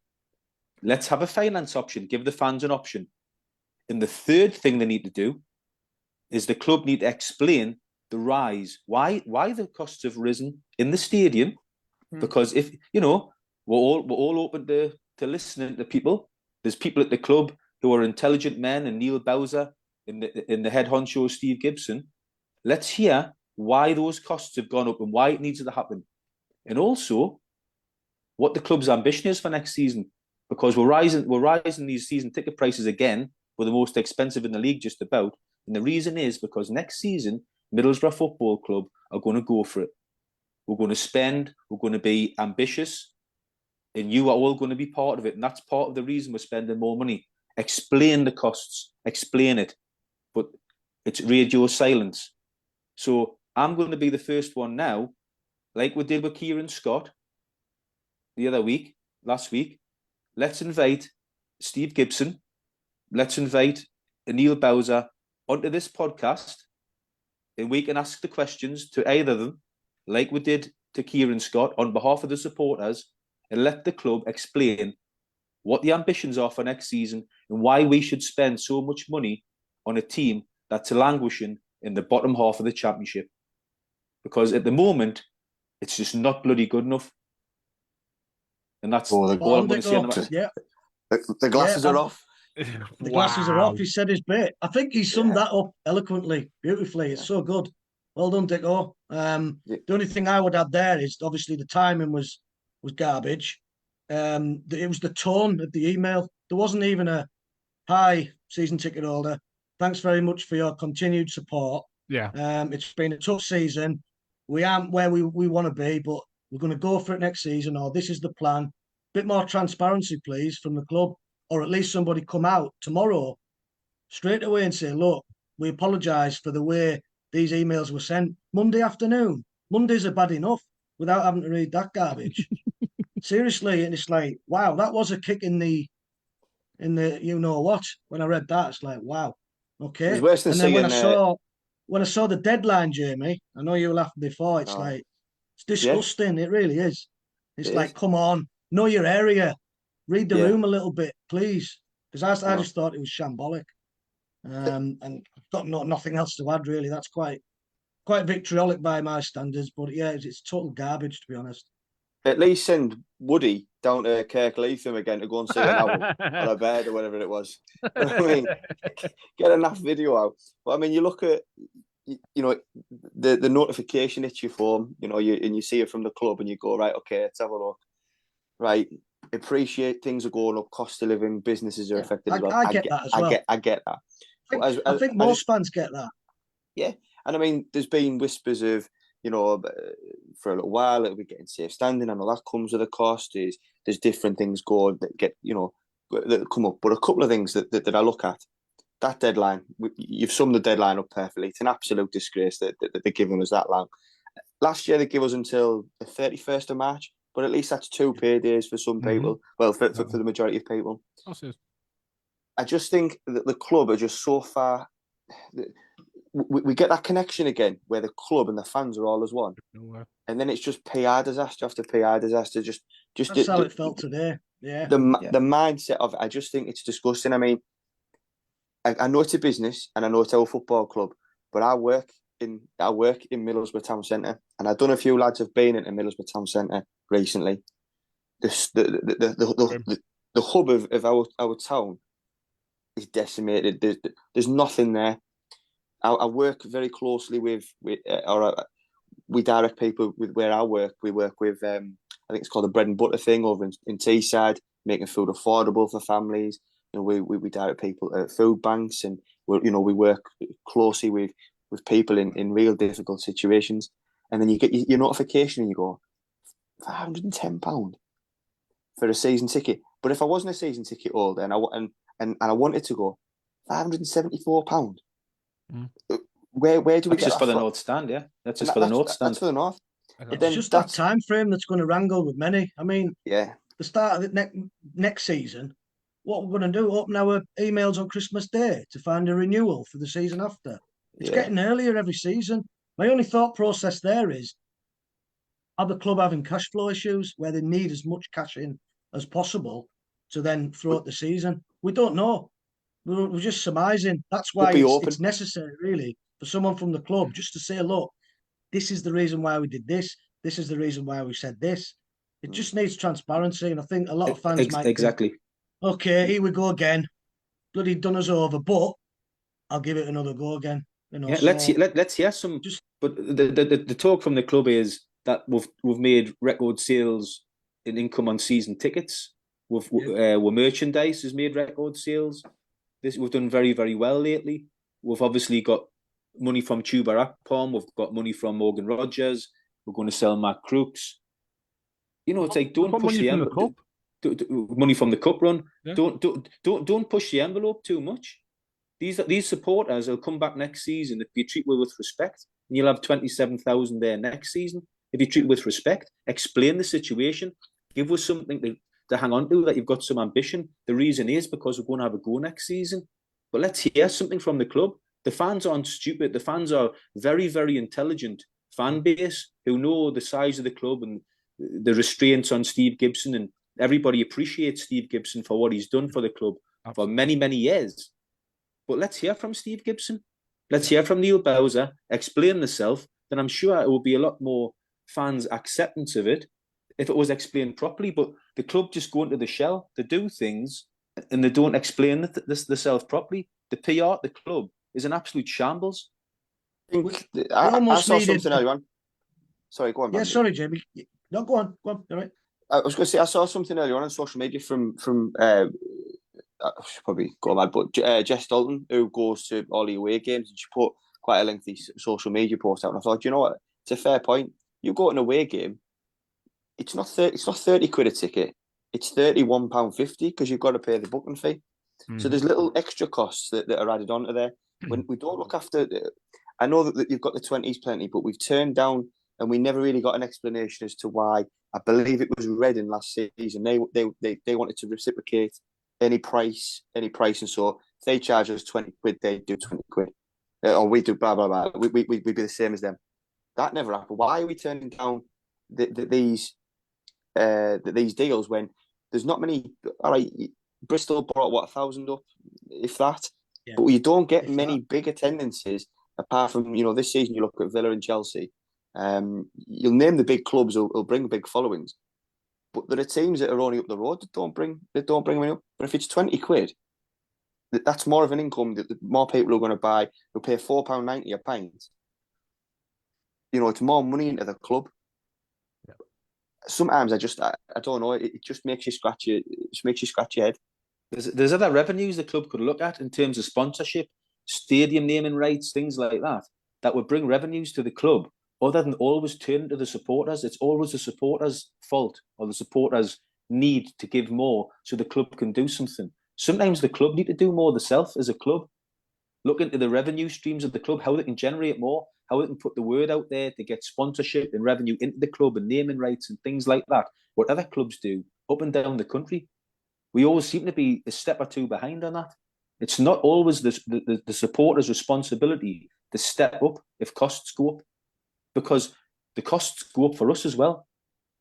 S4: Let's have a finance option. Give the fans an option. And the third thing they need to do is the club need to explain the rise, why the costs have risen in the stadium. Because if we're all open to listening to people. There's people at the club who are intelligent men, and Neil Bowser in the head honcho Steve Gibson. Let's hear why those costs have gone up and why it needs to happen, and also what the club's ambition is for next season. Because we're rising these season ticket prices again. We're the most expensive in the league, just about. And the reason is because next season, Middlesbrough Football Club are going to go for it. We're going to spend, we're going to be ambitious, and you are all going to be part of it. And that's part of the reason we're spending more money. Explain the costs, explain it. But it's radio silence. So I'm going to be the first one now, like we did with Kieran Scott last week. Let's invite Steve Gibson. Let's invite Neil Bowser onto this podcast, and we can ask the questions to either of them, like we did to Kieran Scott, on behalf of the supporters, and let the club explain what the ambitions are for next season and why we should spend so much money on a team that's languishing in the bottom half of the Championship. Because at the moment, it's just not bloody good enough. And that's all I'm going to say.
S3: Yeah.
S5: The glasses are off.
S3: The glasses are off. He said his bit. I think he summed that up eloquently, beautifully. It's so good. Well done, Dicko. The only thing I would add there is obviously the timing was garbage. It was the tone of the email. There wasn't even a "Hi, season ticket holder. Thanks very much for your continued support.
S2: Yeah.
S3: It's been a tough season. We aren't where we want to be, but we're going to go for it next season, or this is the plan." Bit more transparency, please, from the club, or at least somebody come out tomorrow straight away and say, "Look, we apologise for the way these emails were sent Monday afternoon." Mondays are bad enough without having to read that garbage. Seriously, and it's like, wow, that was a kick in the you know what. When I read that, it's like, wow, okay.
S5: It was worse than
S3: and then
S5: saying,
S3: when I saw the deadline, Jamie, I know you were laughing before. It's like, it's disgusting. It really is. It's like, come on, know your area, read the room a little bit, please, because I just thought it was shambolic. And got nothing else to add really. That's quite vitriolic by my standards, but yeah, it's total garbage, to be honest.
S5: At least send Woody down to Kirkleatham again to go and see an owl on a bed or whatever it was. I mean, get enough video out. But I mean, you look at, you know, the notification hits your phone, you know, and you see it from the club, and you go, right, okay, let's have a look. Right, appreciate things are going up, cost of living, businesses are affected as well.
S3: I get that as well.
S5: I get that.
S3: I think most fans get that.
S5: Yeah, and I mean, there's been whispers of, you know, for a little while it'll be getting safe standing. I know that comes with a cost. There's different things going that get, you know, that come up. But a couple of things that I look at, that deadline, you've summed the deadline up perfectly. It's an absolute disgrace that they're giving us that long. Last year they gave us until the 31st of March, but at least that's 2 paydays for some people. Well, for the majority of people. I just think that the club are just so far. We get that connection again where the club and the fans are all as one, and then it's just PR disaster after PR disaster. Just
S3: that's how it felt today. Yeah,
S5: the mindset of it. I just think it's disgusting. I mean, I know it's a business and I know it's our football club, but I work in Middlesbrough Town Centre, and I don't know if you lads have been into Middlesbrough Town Centre recently. The hub of our town is decimated. There's nothing there. I work very closely with we direct people with where I work. We work with I think it's called the bread and butter thing over in Teesside, making food affordable for families. You know, we direct people at food banks, and we work closely with people in real difficult situations. And then you get your notification and you go, £510 for a season ticket. But if I wasn't a season ticket holder and I wanted to go, £574. Where do we
S4: that's
S5: get
S4: just
S5: that
S4: for the
S5: from?
S4: North Stand, yeah. That's just for the North Stand.
S5: That's for the North.
S3: It's just that time frame that's going to wrangle with many. I mean,
S5: the
S3: start of the next season, what we're going to do, open our emails on Christmas Day to find a renewal for the season after. It's getting earlier every season. My only thought process there is, are the club having cash flow issues where they need as much cash in as possible to then throw out the season? We don't know. We're just surmising. That's why it's necessary, really, for someone from the club just to say, look, this is the reason why we did this. This is the reason why we said this. It just needs transparency. And I think a lot of fans might think, okay, here we go again. Bloody done us over, but I'll give it another go again. You know,
S4: let's hear some. But the talk from the club is that we've made record sales in income on season tickets. We're merchandise has made record sales. We've done very, very well lately. We've obviously got money from Tuber Akpom. We've got money from Morgan Rogers. We're going to sell Matt Crooks. You know, it's like don't push the envelope. Money from the cup run. Yeah. Don't push the envelope too much. These supporters will come back next season if you treat them with respect. and you'll have 27,000 there next season. If you treat it with respect, explain the situation, give us something to hang on to, that you've got some ambition. The reason is because we're going to have a go next season. But let's hear something from the club. The fans aren't stupid. The fans are very, very intelligent fan base who know the size of the club and the restraints on Steve Gibson, and everybody appreciates Steve Gibson for what he's done for the club for many, many years. But let's hear from Steve Gibson. Let's hear from Neil Bowser, explain themselves. Then I'm sure it will be a lot more fans' acceptance of it if it was explained properly. But the club just go into the shell, they do things, and they don't explain themselves properly. The PR at the club is an absolute shambles.
S5: I saw something earlier on. Sorry, go on.
S3: Yeah,
S5: Mandy.
S3: sorry, Jamie. No, go on. All right.
S5: I was going to say, I saw something earlier on social media from I should probably go mad, but Jess Dalton, who goes to all the away games, and she put quite a lengthy social media post out. And I thought, you know what, it's a fair point. You go to an away game, it's not 30 quid a ticket, it's £31.50 because you've got to pay the booking fee. So there's little extra costs that are added onto there. When we don't look after, I know that you've got the 20s plenty, but we've turned down, and we never really got an explanation as to why. I believe it was Reading last season. They wanted to reciprocate any price, and so if they charge us 20 quid, they do 20 quid, or we do blah blah blah. We'd be the same as them. That never happened. Why are we turning down these deals when there's not many? All right, Bristol brought 1,000 up, if that. Yeah. But you don't get many big attendances apart from, this season you look at Villa and Chelsea. You'll name the big clubs who'll bring big followings, but there are teams that are only up the road that don't bring money up. But if it's 20 quid, that's more of an income that more people are going to buy. They'll pay £4.90 a pint. It's more money into the club. Yeah. Sometimes I don't know. It just makes you scratch your head.
S4: There's other revenues the club could look at in terms of sponsorship, stadium naming rights, things like that would bring revenues to the club, other than always turning to the supporters. It's always the supporters' fault, or the supporters need to give more so the club can do something. Sometimes the club need to do more themselves as a club. Look into the revenue streams of the club, how they can generate more, how they can put the word out there to get sponsorship and revenue into the club and naming rights and things like that. What other clubs do up and down the country. We always seem to be a step or two behind on that. It's not always the supporters' responsibility to step up if costs go up, because the costs go up for us as well.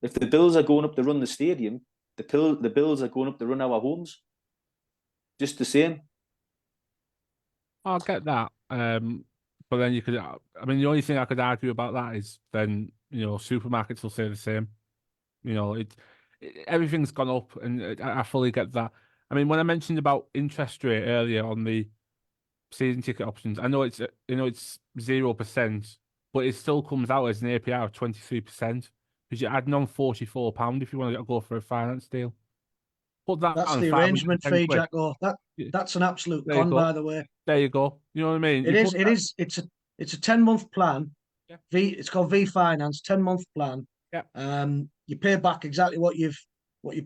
S4: If the bills are going up to run the stadium, the bills are going up to run our homes. Just the same.
S2: I'll get that. But then the only thing I could argue about that is then, supermarkets will say the same. Everything's gone up, and I fully get that. I mean, when I mentioned about interest rate earlier on the season ticket options, I know it's 0%, but it still comes out as an APR of 23% because you're adding on £44 if you want to go for a finance deal. Put that's
S3: the arrangement fee, Jacko. That's an absolute con, by the way.
S2: There you go. You know what I mean?
S3: It's a 10-month plan.
S2: Yeah.
S3: It's called V Finance, 10-month plan.
S2: Yeah.
S3: You pay back exactly what you've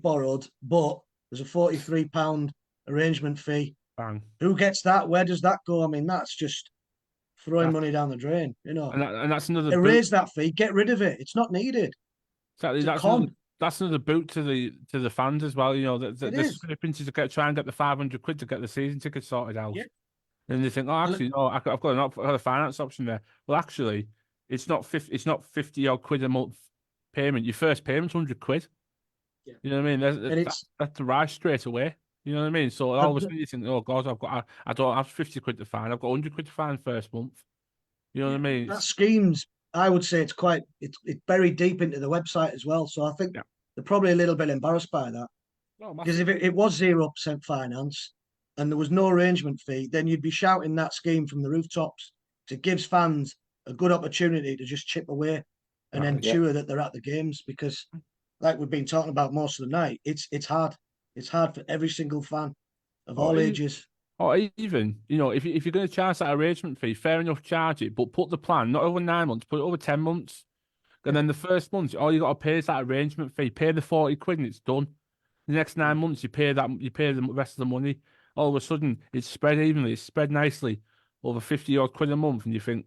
S3: borrowed, but there's a £43 arrangement fee.
S2: Bang.
S3: Who gets that? Where does that go? I mean, that's just throwing money down the drain,
S2: And that's another.
S3: Erase that fee. Get rid of it. It's not needed.
S2: Exactly. That's another boot to the fans as well. The scrapings to try and get the 500 quid to get the season ticket sorted out. Yeah. And they think, actually, no, I've got a finance option there. Well, actually, it's not 50 odd quid a month payment. Your first payment's 100 quid. Yeah. You know what I mean? That's the rise straight away. You know what I mean? So all of a sudden you think, oh God, I don't have 50 quid to find. I've got 100 quid to find first month. You know what I mean?
S3: That scheme's, I would say it's buried deep into the website as well. So I think they're probably a little bit embarrassed by that. Because if it was 0% finance and there was no arrangement fee, then you'd be shouting that scheme from the rooftops. It gives fans a good opportunity to just chip away and ensure that they're at the games, because like we've been talking about most of the night, it's hard. It's hard for every single fan of all ages.
S2: Or even, if you're going to charge that arrangement fee, fair enough, charge it, but put the plan not over 9 months, put it over 10 months. And then the first month, all you got to pay is that arrangement fee. Pay the 40 quid and it's done. The next 9 months, you pay the rest of the money. All of a sudden, it's spread evenly, it's spread nicely over 50 odd quid a month, and you think,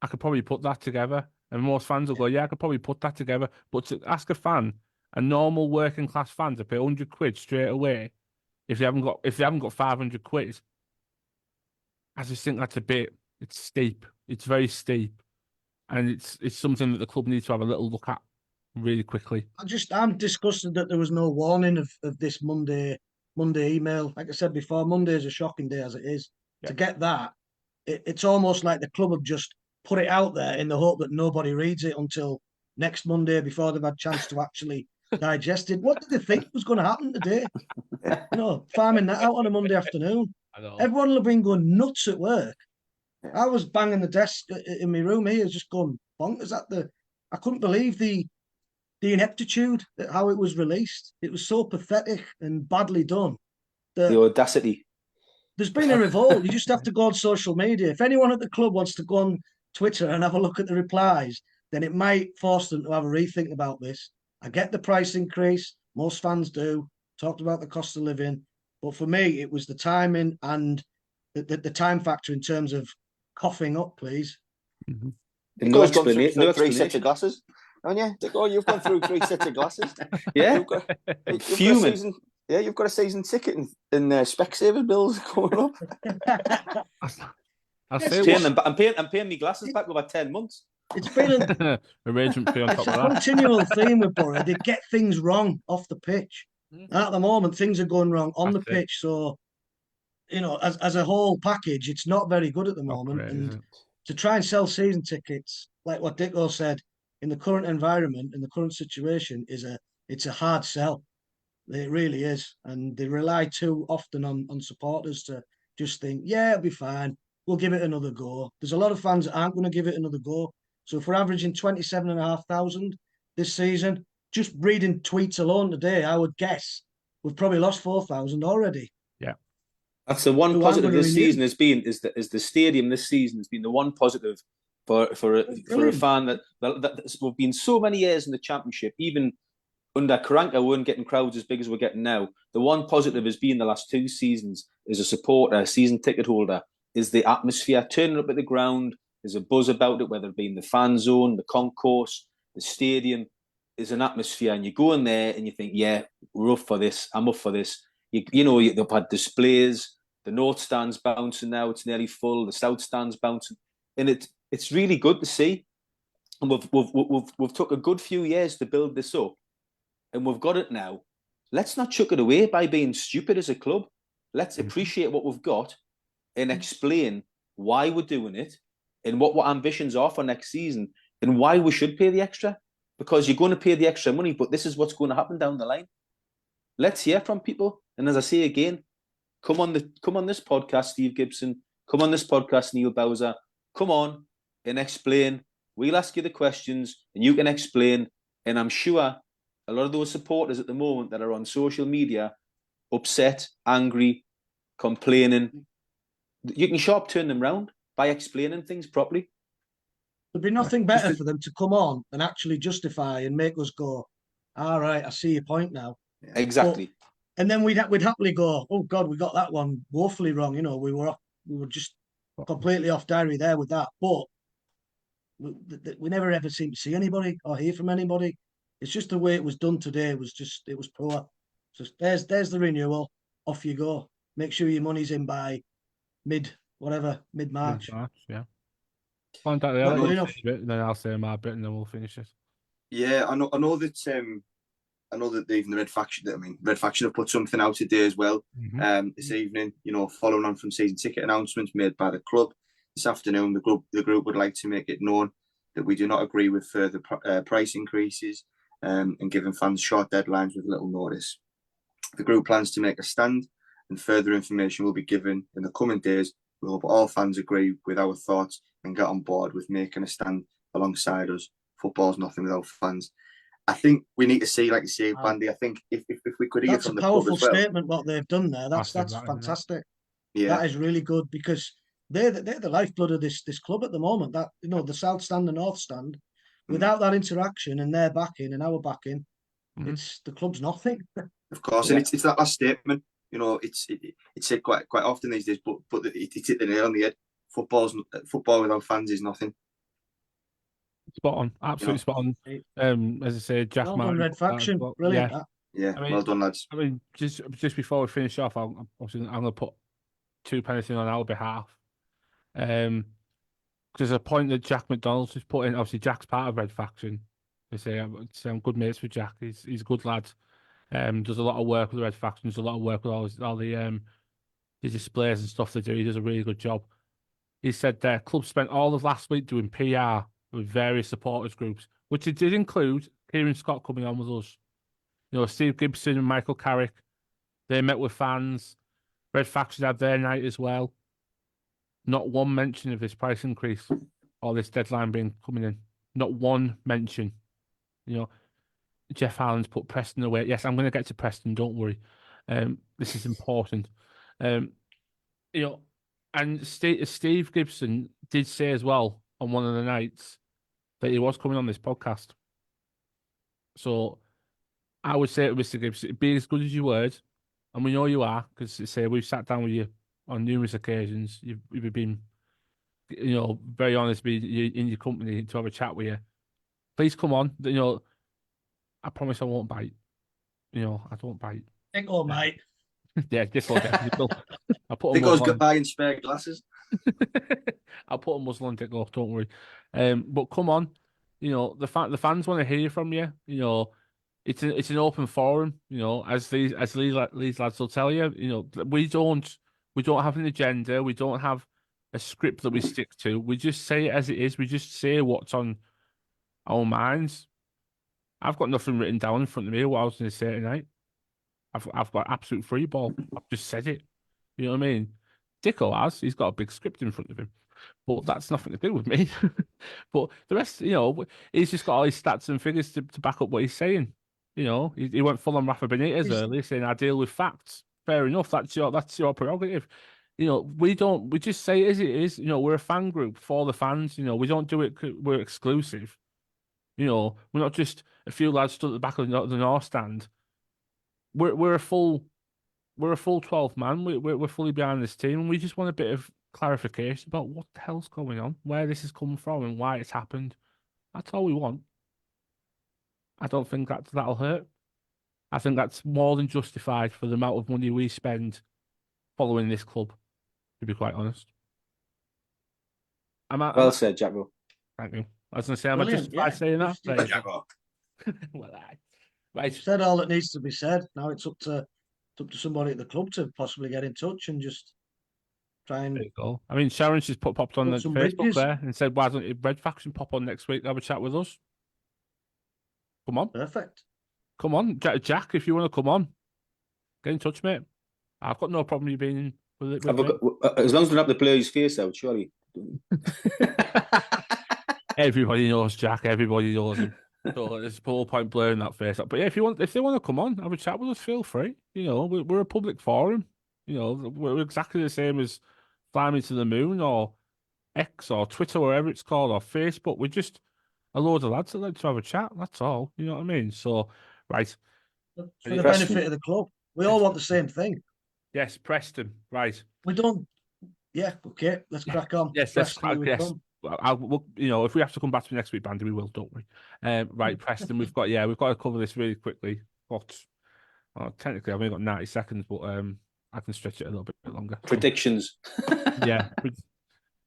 S2: I could probably put that together. And most fans will go, yeah, I could probably put that together. But to ask a normal working class fan to pay 100 quid straight away, if they haven't got 500 quid, I just think it's steep. It's very steep. And it's something that the club needs to have a little look at really quickly.
S3: I'm disgusted that there was no warning of this Monday email. Like I said before, Monday is a shocking day as it is.
S2: Yeah.
S3: To get that, it's almost like the club have just put it out there in the hope that nobody reads it until next Monday before they've had a chance to actually digest it. What did they think was going to happen today? Farming that out on a Monday afternoon.
S2: I know.
S3: Everyone will have been going nuts at work. I was banging the desk in my room here, just going bonkers I couldn't believe the ineptitude, how it was released. It was so pathetic and badly done.
S4: The audacity.
S3: There's been a revolt. You just have to go on social media. If anyone at the club wants to go on Twitter and have a look at the replies, then it might force them to have a rethink about this. I get the price increase. Most fans do. Talked about the cost of living. But for me, it was the timing and the time factor in terms of coughing up, please.
S2: Mm-hmm.
S4: No
S5: Nico's gone through
S4: explanation.
S5: three sets of glasses. Haven't you? Nico, you've gone through 3 sets of glasses.
S4: Yeah.
S5: You've got
S4: Fuming.
S5: you've got a season ticket and Specsavers bills coming up.
S2: I'll
S3: Yes,
S2: say
S4: I'm paying my glasses back over 10 months.
S3: It's been
S2: arrangement fee on top
S3: it's
S2: of
S3: a
S2: that.
S3: continual theme with Borough. They get things wrong off the pitch. At the moment, things are going wrong on
S2: That's
S3: the pitch. So, as a whole package, it's not very good at the moment.
S2: Great,
S3: and to try and sell season tickets, like what Dicko said, in the current environment, in the current situation, it's a hard sell. It really is. And they rely too often on supporters to just think, yeah, it'll be fine. We'll give it another go. There's a lot of fans that aren't going to give it another go. So if we're averaging 27,500 this season, just reading tweets alone today, I would guess we've probably lost 4,000 already.
S2: Yeah.
S4: That's the one
S3: Who
S4: positive
S3: I'm gonna
S4: this
S3: renew.
S4: season has been is the stadium this season has been the one positive for a
S3: Brilliant.
S4: fan that we've been so many years in the Championship, even under Karanka, we weren't getting crowds as big as we're getting now. The one positive has been the last 2 seasons as a supporter, a season ticket holder, is the atmosphere turning up at the ground. There's a buzz about it, whether it be in the fan zone, the concourse, the stadium. There's an atmosphere, and you go in there and you think, yeah, we're up for this. I'm up for this. They've had displays. The North Stand's bouncing now. It's nearly full. The South Stand's bouncing. And it's really good to see. And we've took a good few years to build this up. And we've got it now. Let's not chuck it away by being stupid as a club. Let's appreciate what we've got and explain why we're doing it and what ambitions are for next season and why we should pay the extra. Because you're going to pay the extra money, but this is what's going to happen down the line. Let's hear from people. And as I say again, come on this podcast, Steve Gibson. Come on this podcast, Neil Bowser. Come on and explain. We'll ask you the questions and you can explain. And I'm sure a lot of those supporters at the moment that are on social media, upset, angry, complaining, you can sharp turn them round by explaining things properly.
S3: There'd be nothing better for them to come on and actually justify and make us go, all right, I see your point now.
S4: Exactly.
S3: And then we'd happily go, oh God, we got that one woefully wrong. We were just completely off diary there with that. But we never ever seem to see anybody or hear from anybody. It's just the way it was done today. It was poor. So there's the renewal. Off you go. Make sure your money's in by mid-March.
S2: Mid-March, yeah. Find out
S3: Not good enough.
S2: and then I'll say my bit, and then we'll finish it.
S5: Yeah, I know that even the Red Faction have put something out today as well. This evening, following on from season ticket announcements made by the club this afternoon, the group would like to make it known that we do not agree with further price increases and giving fans short deadlines with little notice. The group plans to make a stand, and further information will be given in the coming days. We hope all fans agree with our thoughts and get on board with making a stand alongside us. Football's nothing without fans. I think we need to see, like you say, Bandy. I think if we could hear from the club as well.
S3: That's a powerful statement what they've done there. That's fantastic. Yeah, that is really good because they're the lifeblood of this club at the moment. That the South Stand, the North Stand. Without that interaction and their backing and our backing, it's the club's nothing.
S5: Of course, and it's that last statement. It's said quite often these days, but it's hit the nail on the head. Football without fans is nothing.
S2: Spot on, absolutely spot on. As I say, Jack
S3: Well
S2: Martin.
S3: done, Red Faction.
S2: Well,
S3: Brilliant.
S2: yeah.
S3: That.
S5: Yeah,
S2: I mean,
S5: well done, lads.
S2: I mean, just before we finish off, I'm going to put two pennies in on our behalf. There's a point that Jack McDonald's has put in. Obviously, Jack's part of Red Faction. They say I'm good mates with Jack. He's a good lad. Does a lot of work with the Red Faction. Does a lot of work with all the displays and stuff they do. He does a really good job. He said their club spent all of last week doing PR with various supporters groups, which it did include Kieran Scott coming on with us. You know, Steve Gibson and Michael Carrick. They met with fans. Red Faction had their night as well. Not one mention of this price increase or this deadline being coming in. Not one mention. You know, Jeff Allen's put Preston away. Yes, I'm going to get to Preston. Don't worry. This is important. You know, and Steve Gibson did say as well on one of the nights that he was coming on this podcast. So I would say to Mr. Gibson, be as good as your word, and we know you are, because say we've sat down with you on numerous occasions. You've been, you know, very honest, be in your company to have a chat with you. Please come on. You know, I promise I won't bite. You know, I don't bite.
S3: Dicko, mate.
S2: Yeah, Dicko definitely will. I'll put a
S5: Dicko's
S2: muzzle
S5: got
S2: on.
S5: buying spare glasses.
S2: I'll put a muzzle on Dicko, don't worry. But come on, you know, the fans want to hear from you. You know, it's an open forum. You know, as these lads will tell you. You know, we don't have an agenda. We don't have a script that we stick to. We just say it as it is. We just say what's on our minds. I've got nothing written down in front of me what I was going to say tonight. I've got absolute free ball. I've just said it. You know what I mean? Dicko has. He's got a big script in front of him. But that's nothing to do with me. But the rest, you know, he's just got all his stats and figures to back up what he's saying. You know, he went full on Rafa Benitez earlier, saying I deal with facts. Fair enough. That's your prerogative. You know, we just say it as it is. You know, we're a fan group for the fans. You know, we don't do it. We're exclusive. You know, we're not just a few lads stood at the back of the North stand. We're a full 12 man. We're fully behind this team, and we just want a bit of clarification about what the hell's going on, where this has come from, and why it's happened. That's all we want. I don't think that'll hurt. I think that's more than justified for the amount of money we spend following this club, to be quite honest.
S4: Well said, Jacko.
S2: Thank you. I was going to say, am I
S3: Brilliant,
S2: justified saying that?
S3: Well,
S5: Jacko.
S2: Well, right.
S3: You've said all that needs to be said. Now it's up to somebody at the club to possibly get in touch and just try and
S2: There you go. I mean, Sharon's just popped on the
S3: Put some
S2: Facebook
S3: bridges.
S2: there and said, why don't Red Faction pop on next week and have a chat with us? Come on.
S3: perfect.
S2: Come on. Jack, if you want to come on, get in touch, mate. I've got no problem you being in with it.
S4: As long as we don't have to blur his face out, surely.
S2: Everybody knows Jack. Everybody knows him. So there's the whole point blurring that face up. But yeah, if they want to come on, have a chat with us, feel free. You know, we're a public forum. You know, we're exactly the same as Fly Me to the Moon or X or Twitter, whatever it's called, or Facebook. We're just a load of lads that like to have a chat. That's all. You know what I mean? So, right.
S3: For the benefit of the club. We all want the same thing.
S2: Yes, Preston. Right.
S3: We don't. Yeah, okay. Let's crack on.
S2: Yes, let's
S3: Preston,
S2: crack.
S3: we
S2: Yes.
S3: come.
S2: We'll, you know, if we have to come back to next week, Bandy, we will, don't we? Right, Preston, we've got to cover this really quickly. Technically, I've only got 90 seconds, but I can stretch it a little bit longer.
S4: Predictions.
S2: Yeah.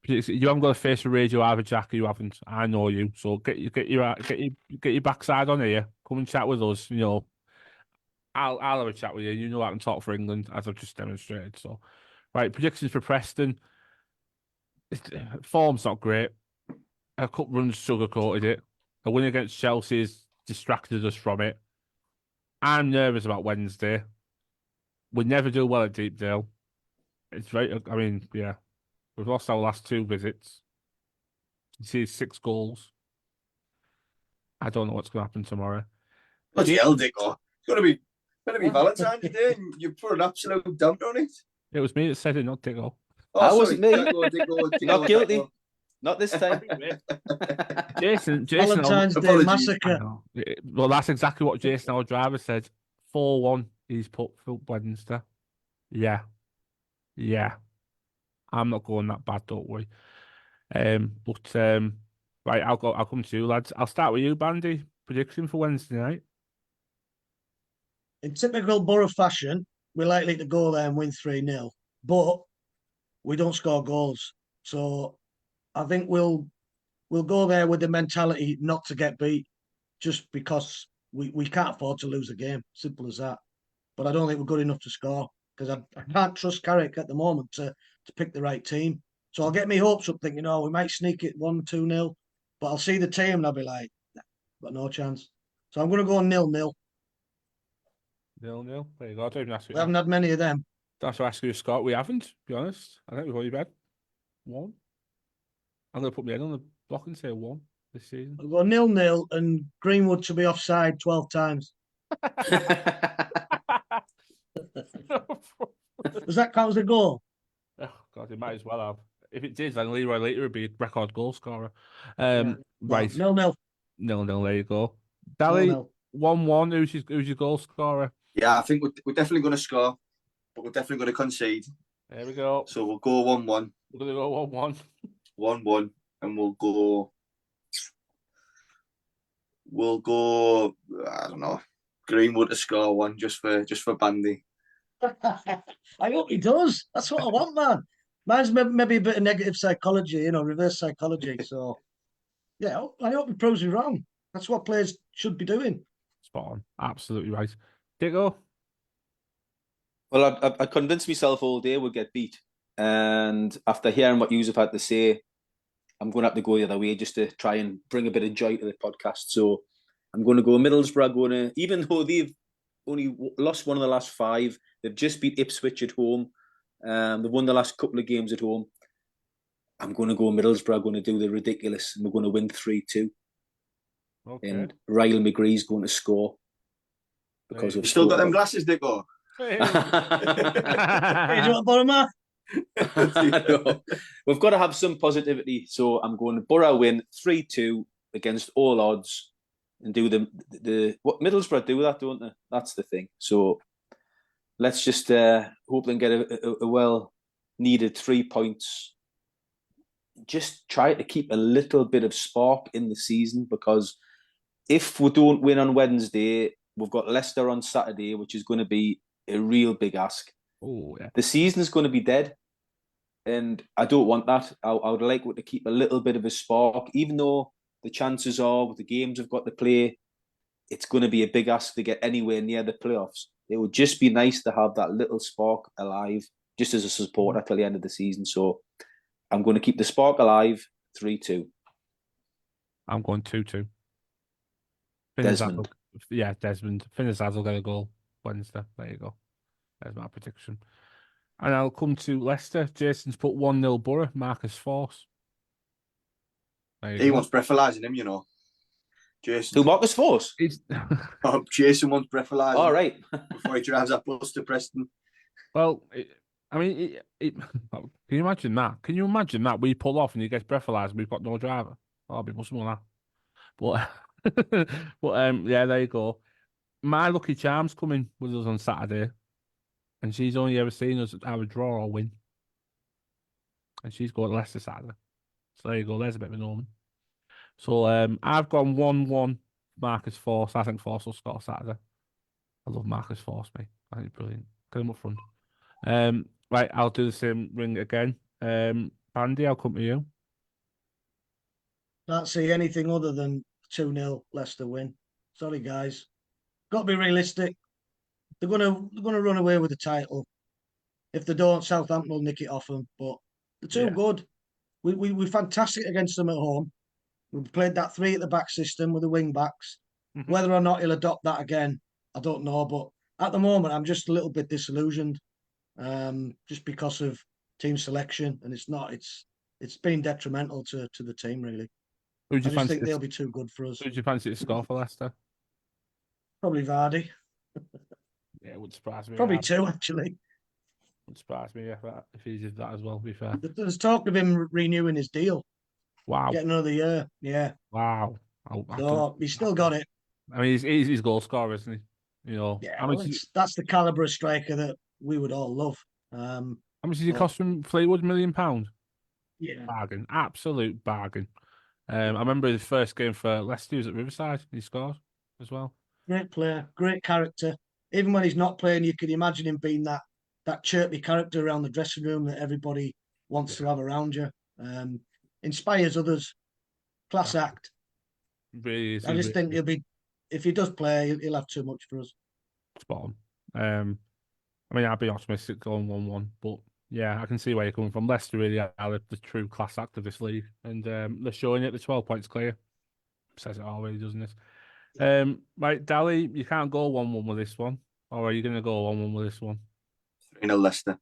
S2: You haven't got a face for radio either, Jack. You haven't. I know you. So get your backside on here. Come and chat with us. You know, I'll have a chat with you. You know I can talk for England, as I've just demonstrated. So, right, predictions for Preston. Form's not great. A cup run's sugarcoated it. A win against Chelsea has distracted us from it. I'm nervous about Wednesday. We never do well at Deepdale. It's right. I mean, yeah, we've lost our last 2 visits. You see 6 goals. I don't know what's going to happen tomorrow.
S5: Bloody hell, Dicko. It's going to be Valentine's Day and you put an absolute dump on it.
S2: It was me that said it, not Dicko.
S4: That
S5: sorry,
S4: wasn't me.
S5: Dicko,
S4: Not guilty.
S5: Dicko.
S4: Not this time.
S2: Jason.
S3: Valentine's Day
S5: Apologies.
S3: massacre.
S2: Well, that's exactly what Jason, our driver, said. 4-1 he's put for Wednesday. Yeah. I'm not going that bad, don't worry. But Right, I'll come to you, lads. I'll start with you, Bandy. Prediction for Wednesday night.
S3: In typical Borough fashion, we're likely to go there and win 3-0, but we don't score goals. So I think we'll go there with the mentality not to get beat, just because we can't afford to lose a game. Simple as that. But I don't think we're good enough to score because I can't trust Carrick at the moment to pick the right team. So I'll get my hopes up thinking, we might sneak it 1-2-0, but I'll see the team and I'll be like, nah, got no chance. So I'm going to go 0-0.
S2: 0-0. There you go. I don't even ask you.
S3: We haven't had many of them.
S2: That's what I ask you, Scott. We haven't, to be honest. I think we've only had one. I'm going to put my head on the block and say 1 this season.
S3: We'll go 0-0 and Greenwood to be offside 12 times. Does that count as a goal?
S2: Oh, God, it might as well have. If it did, then Leroy Later would be a record goal scorer.
S3: Yeah.
S2: Right.
S3: 0-0.
S2: 0-0, there you go. Dally,
S3: 0-0.
S2: 1-1. Who's your goal scorer?
S5: Yeah, I think we're definitely going to score, but we're definitely going to concede.
S2: There we go.
S5: So we'll go 1-1.
S2: We're going to go 1-1.
S5: 1-1, and we'll go. I don't know. Greenwood to score one just for Bandy.
S3: I hope he does. That's what I want, man. Mine's maybe a bit of negative psychology, reverse psychology. So, yeah, I hope he proves me wrong. That's what players should be doing.
S2: Spot on. Absolutely right. Dicko?
S4: Well, I convinced myself all day we'd get beat. And after hearing what you have had to say, I'm going to have to go the other way just to try and bring a bit of joy to the podcast. So I'm going to go Middlesbrough. Even though they've only lost one of the last 5, they've just beat Ipswich at home. They've won the last couple of games at home. I'm going to go Middlesbrough. I'm going to do the ridiculous, and we're going to win 3-2.
S2: Okay.
S4: And Riley McGree's going to score because
S5: You still got them glasses, Dicko?
S3: Hey, do you want to borrow my?
S4: No. We've got to have some positivity. So I'm going to Borough win 3-2 against all odds and do the what Middlesbrough do that, don't they? That's the thing. So let's just hope and get a well needed 3 points. Just try to keep a little bit of spark in the season, because if we don't win on Wednesday, we've got Leicester on Saturday, which is going to be a real big ask.
S2: Oh, yeah.
S4: The season is going to be dead, and I don't want that. I would like to keep a little bit of a spark, even though the chances are with the games we've got to play, it's going to be a big ask to get anywhere near the playoffs. It would just be nice to have that little spark alive, just as a supporter till the end of the season. So I'm going to keep the spark alive, 3-2.
S2: I'm going 2-2.
S4: Desmond.
S2: Yeah, Desmond. Finnazaz will get a goal Wednesday. There you go. There's my prediction. And I'll come to Leicester. Jason's put 1-0 Borough. Marcus Force.
S5: He wants breathalyzing him, Jason.
S4: Who, Marcus Force?
S5: Jason wants breathalyzing.
S4: All right.
S5: Before he drives that bus to Preston.
S2: Well, can you imagine that? Can you imagine that? We pull off and he gets breathalyzed and we've got no driver. Oh, it'd be much more that. But, yeah, there you go. My lucky charm's coming with us on Saturday, and she's only ever seen us either draw or win. And she's going to Leicester Saturday. So there you go. There's a bit of an omen. So I've gone 1-1 Marcus Force. I think Force will score Saturday. I love Marcus Force, mate. I think he's brilliant. Get him up front. Right, I'll do the same ring again. Bandy, I'll come to you.
S3: Can't see anything other than 2-0 Leicester win. Sorry, guys. Got to be realistic. They're gonna run away with the title. If they don't, Southampton will nick it off them. But they're too good. We're fantastic against them at home. We played that 3 at the back system with the wing backs.
S2: Mhm.
S3: Whether or not he'll adopt that again, I don't know. But at the moment, I'm just a little bit disillusioned, just because of team selection, and it's been detrimental to the team really.
S2: Who do
S3: I
S2: you
S3: just
S2: fancy?
S3: think they'll be too good for us.
S2: Who do you fancy to score for Leicester?
S3: Probably Vardy.
S2: Yeah, it would surprise me.
S3: Probably
S2: It
S3: 2 actually.
S2: would surprise me if he did that as well. To be fair.
S3: There's talk of him renewing his deal,
S2: Wow.
S3: getting another year. Yeah.
S2: Wow.
S3: So he's still got it.
S2: I mean, he's his goal scorer, isn't he?
S3: Yeah.
S2: How much?
S3: That's the caliber of striker that we would all love.
S2: How much did it cost from Fleetwood? £1 million?
S3: Yeah.
S2: Bargain. Absolute bargain. I remember his first game for Leicester, he was at Riverside. He scored as well.
S3: Great player, great character. Even when he's not playing, you can imagine him being that chirpy character around the dressing room that everybody wants to have around you. Inspires others. Class act.
S2: Really,
S3: I just think if he does play, he'll have too much for us.
S2: spot on. I mean, I'd be optimistic going 1-1, but yeah, I can see where you're coming from. Leicester really are the true class act of this league, and they're showing it. The 12 points clear says it all, really, doesn't it? Right, Dally, you can't go 1-1 with this one, or are you going to go 1-1 with this one?
S5: 3-0 Leicester.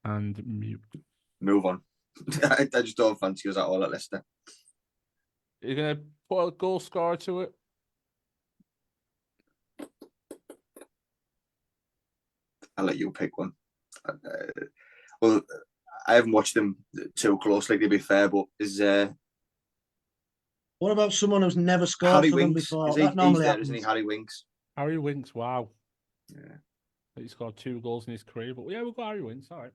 S2: And mute.
S5: Move on. I just don't fancy us at all at Leicester.
S2: You're going to put a goal scorer to it?
S5: I'll let you pick one. Well, I haven't watched them too closely, to be fair, but is
S3: What about someone who's never scored
S5: Harry
S3: for them
S5: Winks?
S3: before?
S5: Is
S3: That normally
S5: there,
S3: happens.
S5: isn't he? Harry Winks.
S2: Harry Winks, wow.
S5: Yeah.
S2: He scored 2 goals in his career, but yeah, we've got Harry Winks, all right.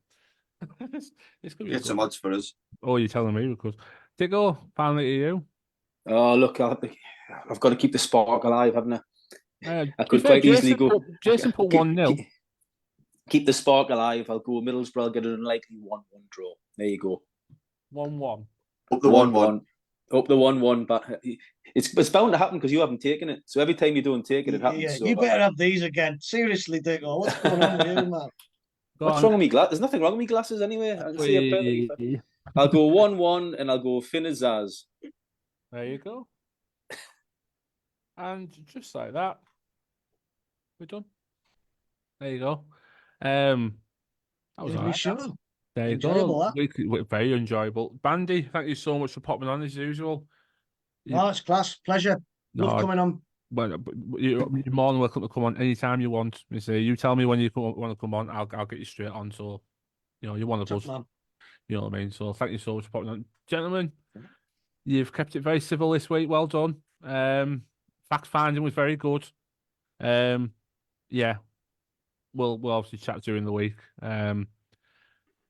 S2: It's going to be
S5: Get some odds for us.
S2: Oh, you're telling me, because Diggo, finally to you.
S4: Oh, look, I've got to keep the spark alive, haven't I? I
S2: To
S4: could
S2: be fair,
S4: quite easily go.
S2: Jason put 1-0.
S4: Keep the spark alive. I'll go Middlesbrough. I'll get an unlikely 1-1 draw. There you go.
S2: 1-1.
S5: Up the 1-1.
S4: Up the 1-1, but it's bound to happen because you haven't taken it. So every time you don't take it, it happens.
S3: Yeah,
S4: So,
S3: you better have these again. Seriously, Diggle, what's going on with you, man?
S4: what's wrong with me glasses? There's nothing wrong with me glasses anyway. I can see it perfectly. I'll go 1-1 and I'll go Finazaz.
S2: There you go. And just like that, we're done. There you go. That was all right.
S3: Show.
S2: There you
S3: Enjoyable,
S2: go. Very enjoyable. Bandy, thank you so much for popping on as usual.
S3: Oh, it's class. Pleasure. Love coming on.
S2: Well, you're more than welcome to come on anytime you want. You tell me when you want to come on. I'll get you straight on. So, you're one of us.
S3: Man.
S2: You know what I mean? So thank you so much for popping on. Gentlemen, you've kept it very civil this week. Well done. Fact finding was very good. Yeah. We'll obviously chat during the week.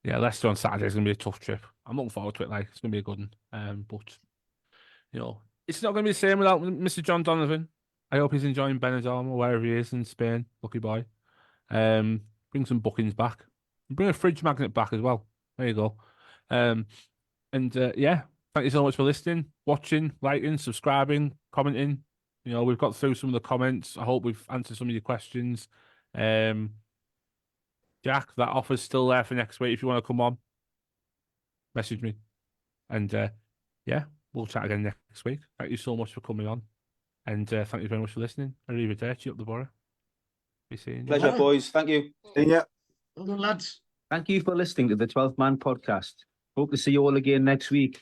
S2: Yeah, Leicester on Saturday is going to be a tough trip. I'm looking forward to it. It's going to be a good one. But, it's not going to be the same without Mr. John Donovan. I hope he's enjoying Benidorm or wherever he is in Spain. Lucky boy. Bring some bookings back. Bring a fridge magnet back as well. There you go. Yeah, thank you so much for listening, watching, liking, subscribing, commenting. We've got through some of the comments. I hope we've answered some of your questions. Jack, that offer's still there for next week. If you want to come on, message me. And yeah, we'll chat again next week. Thank you so much for coming on. And thank you very much for listening. Arrivederci up the borough. Be seeing you.
S4: Pleasure, boys. Thank you.
S5: Yeah.
S3: Well done, lads.
S6: Thank you for listening to the 12th Man podcast. Hope to see you all again next week.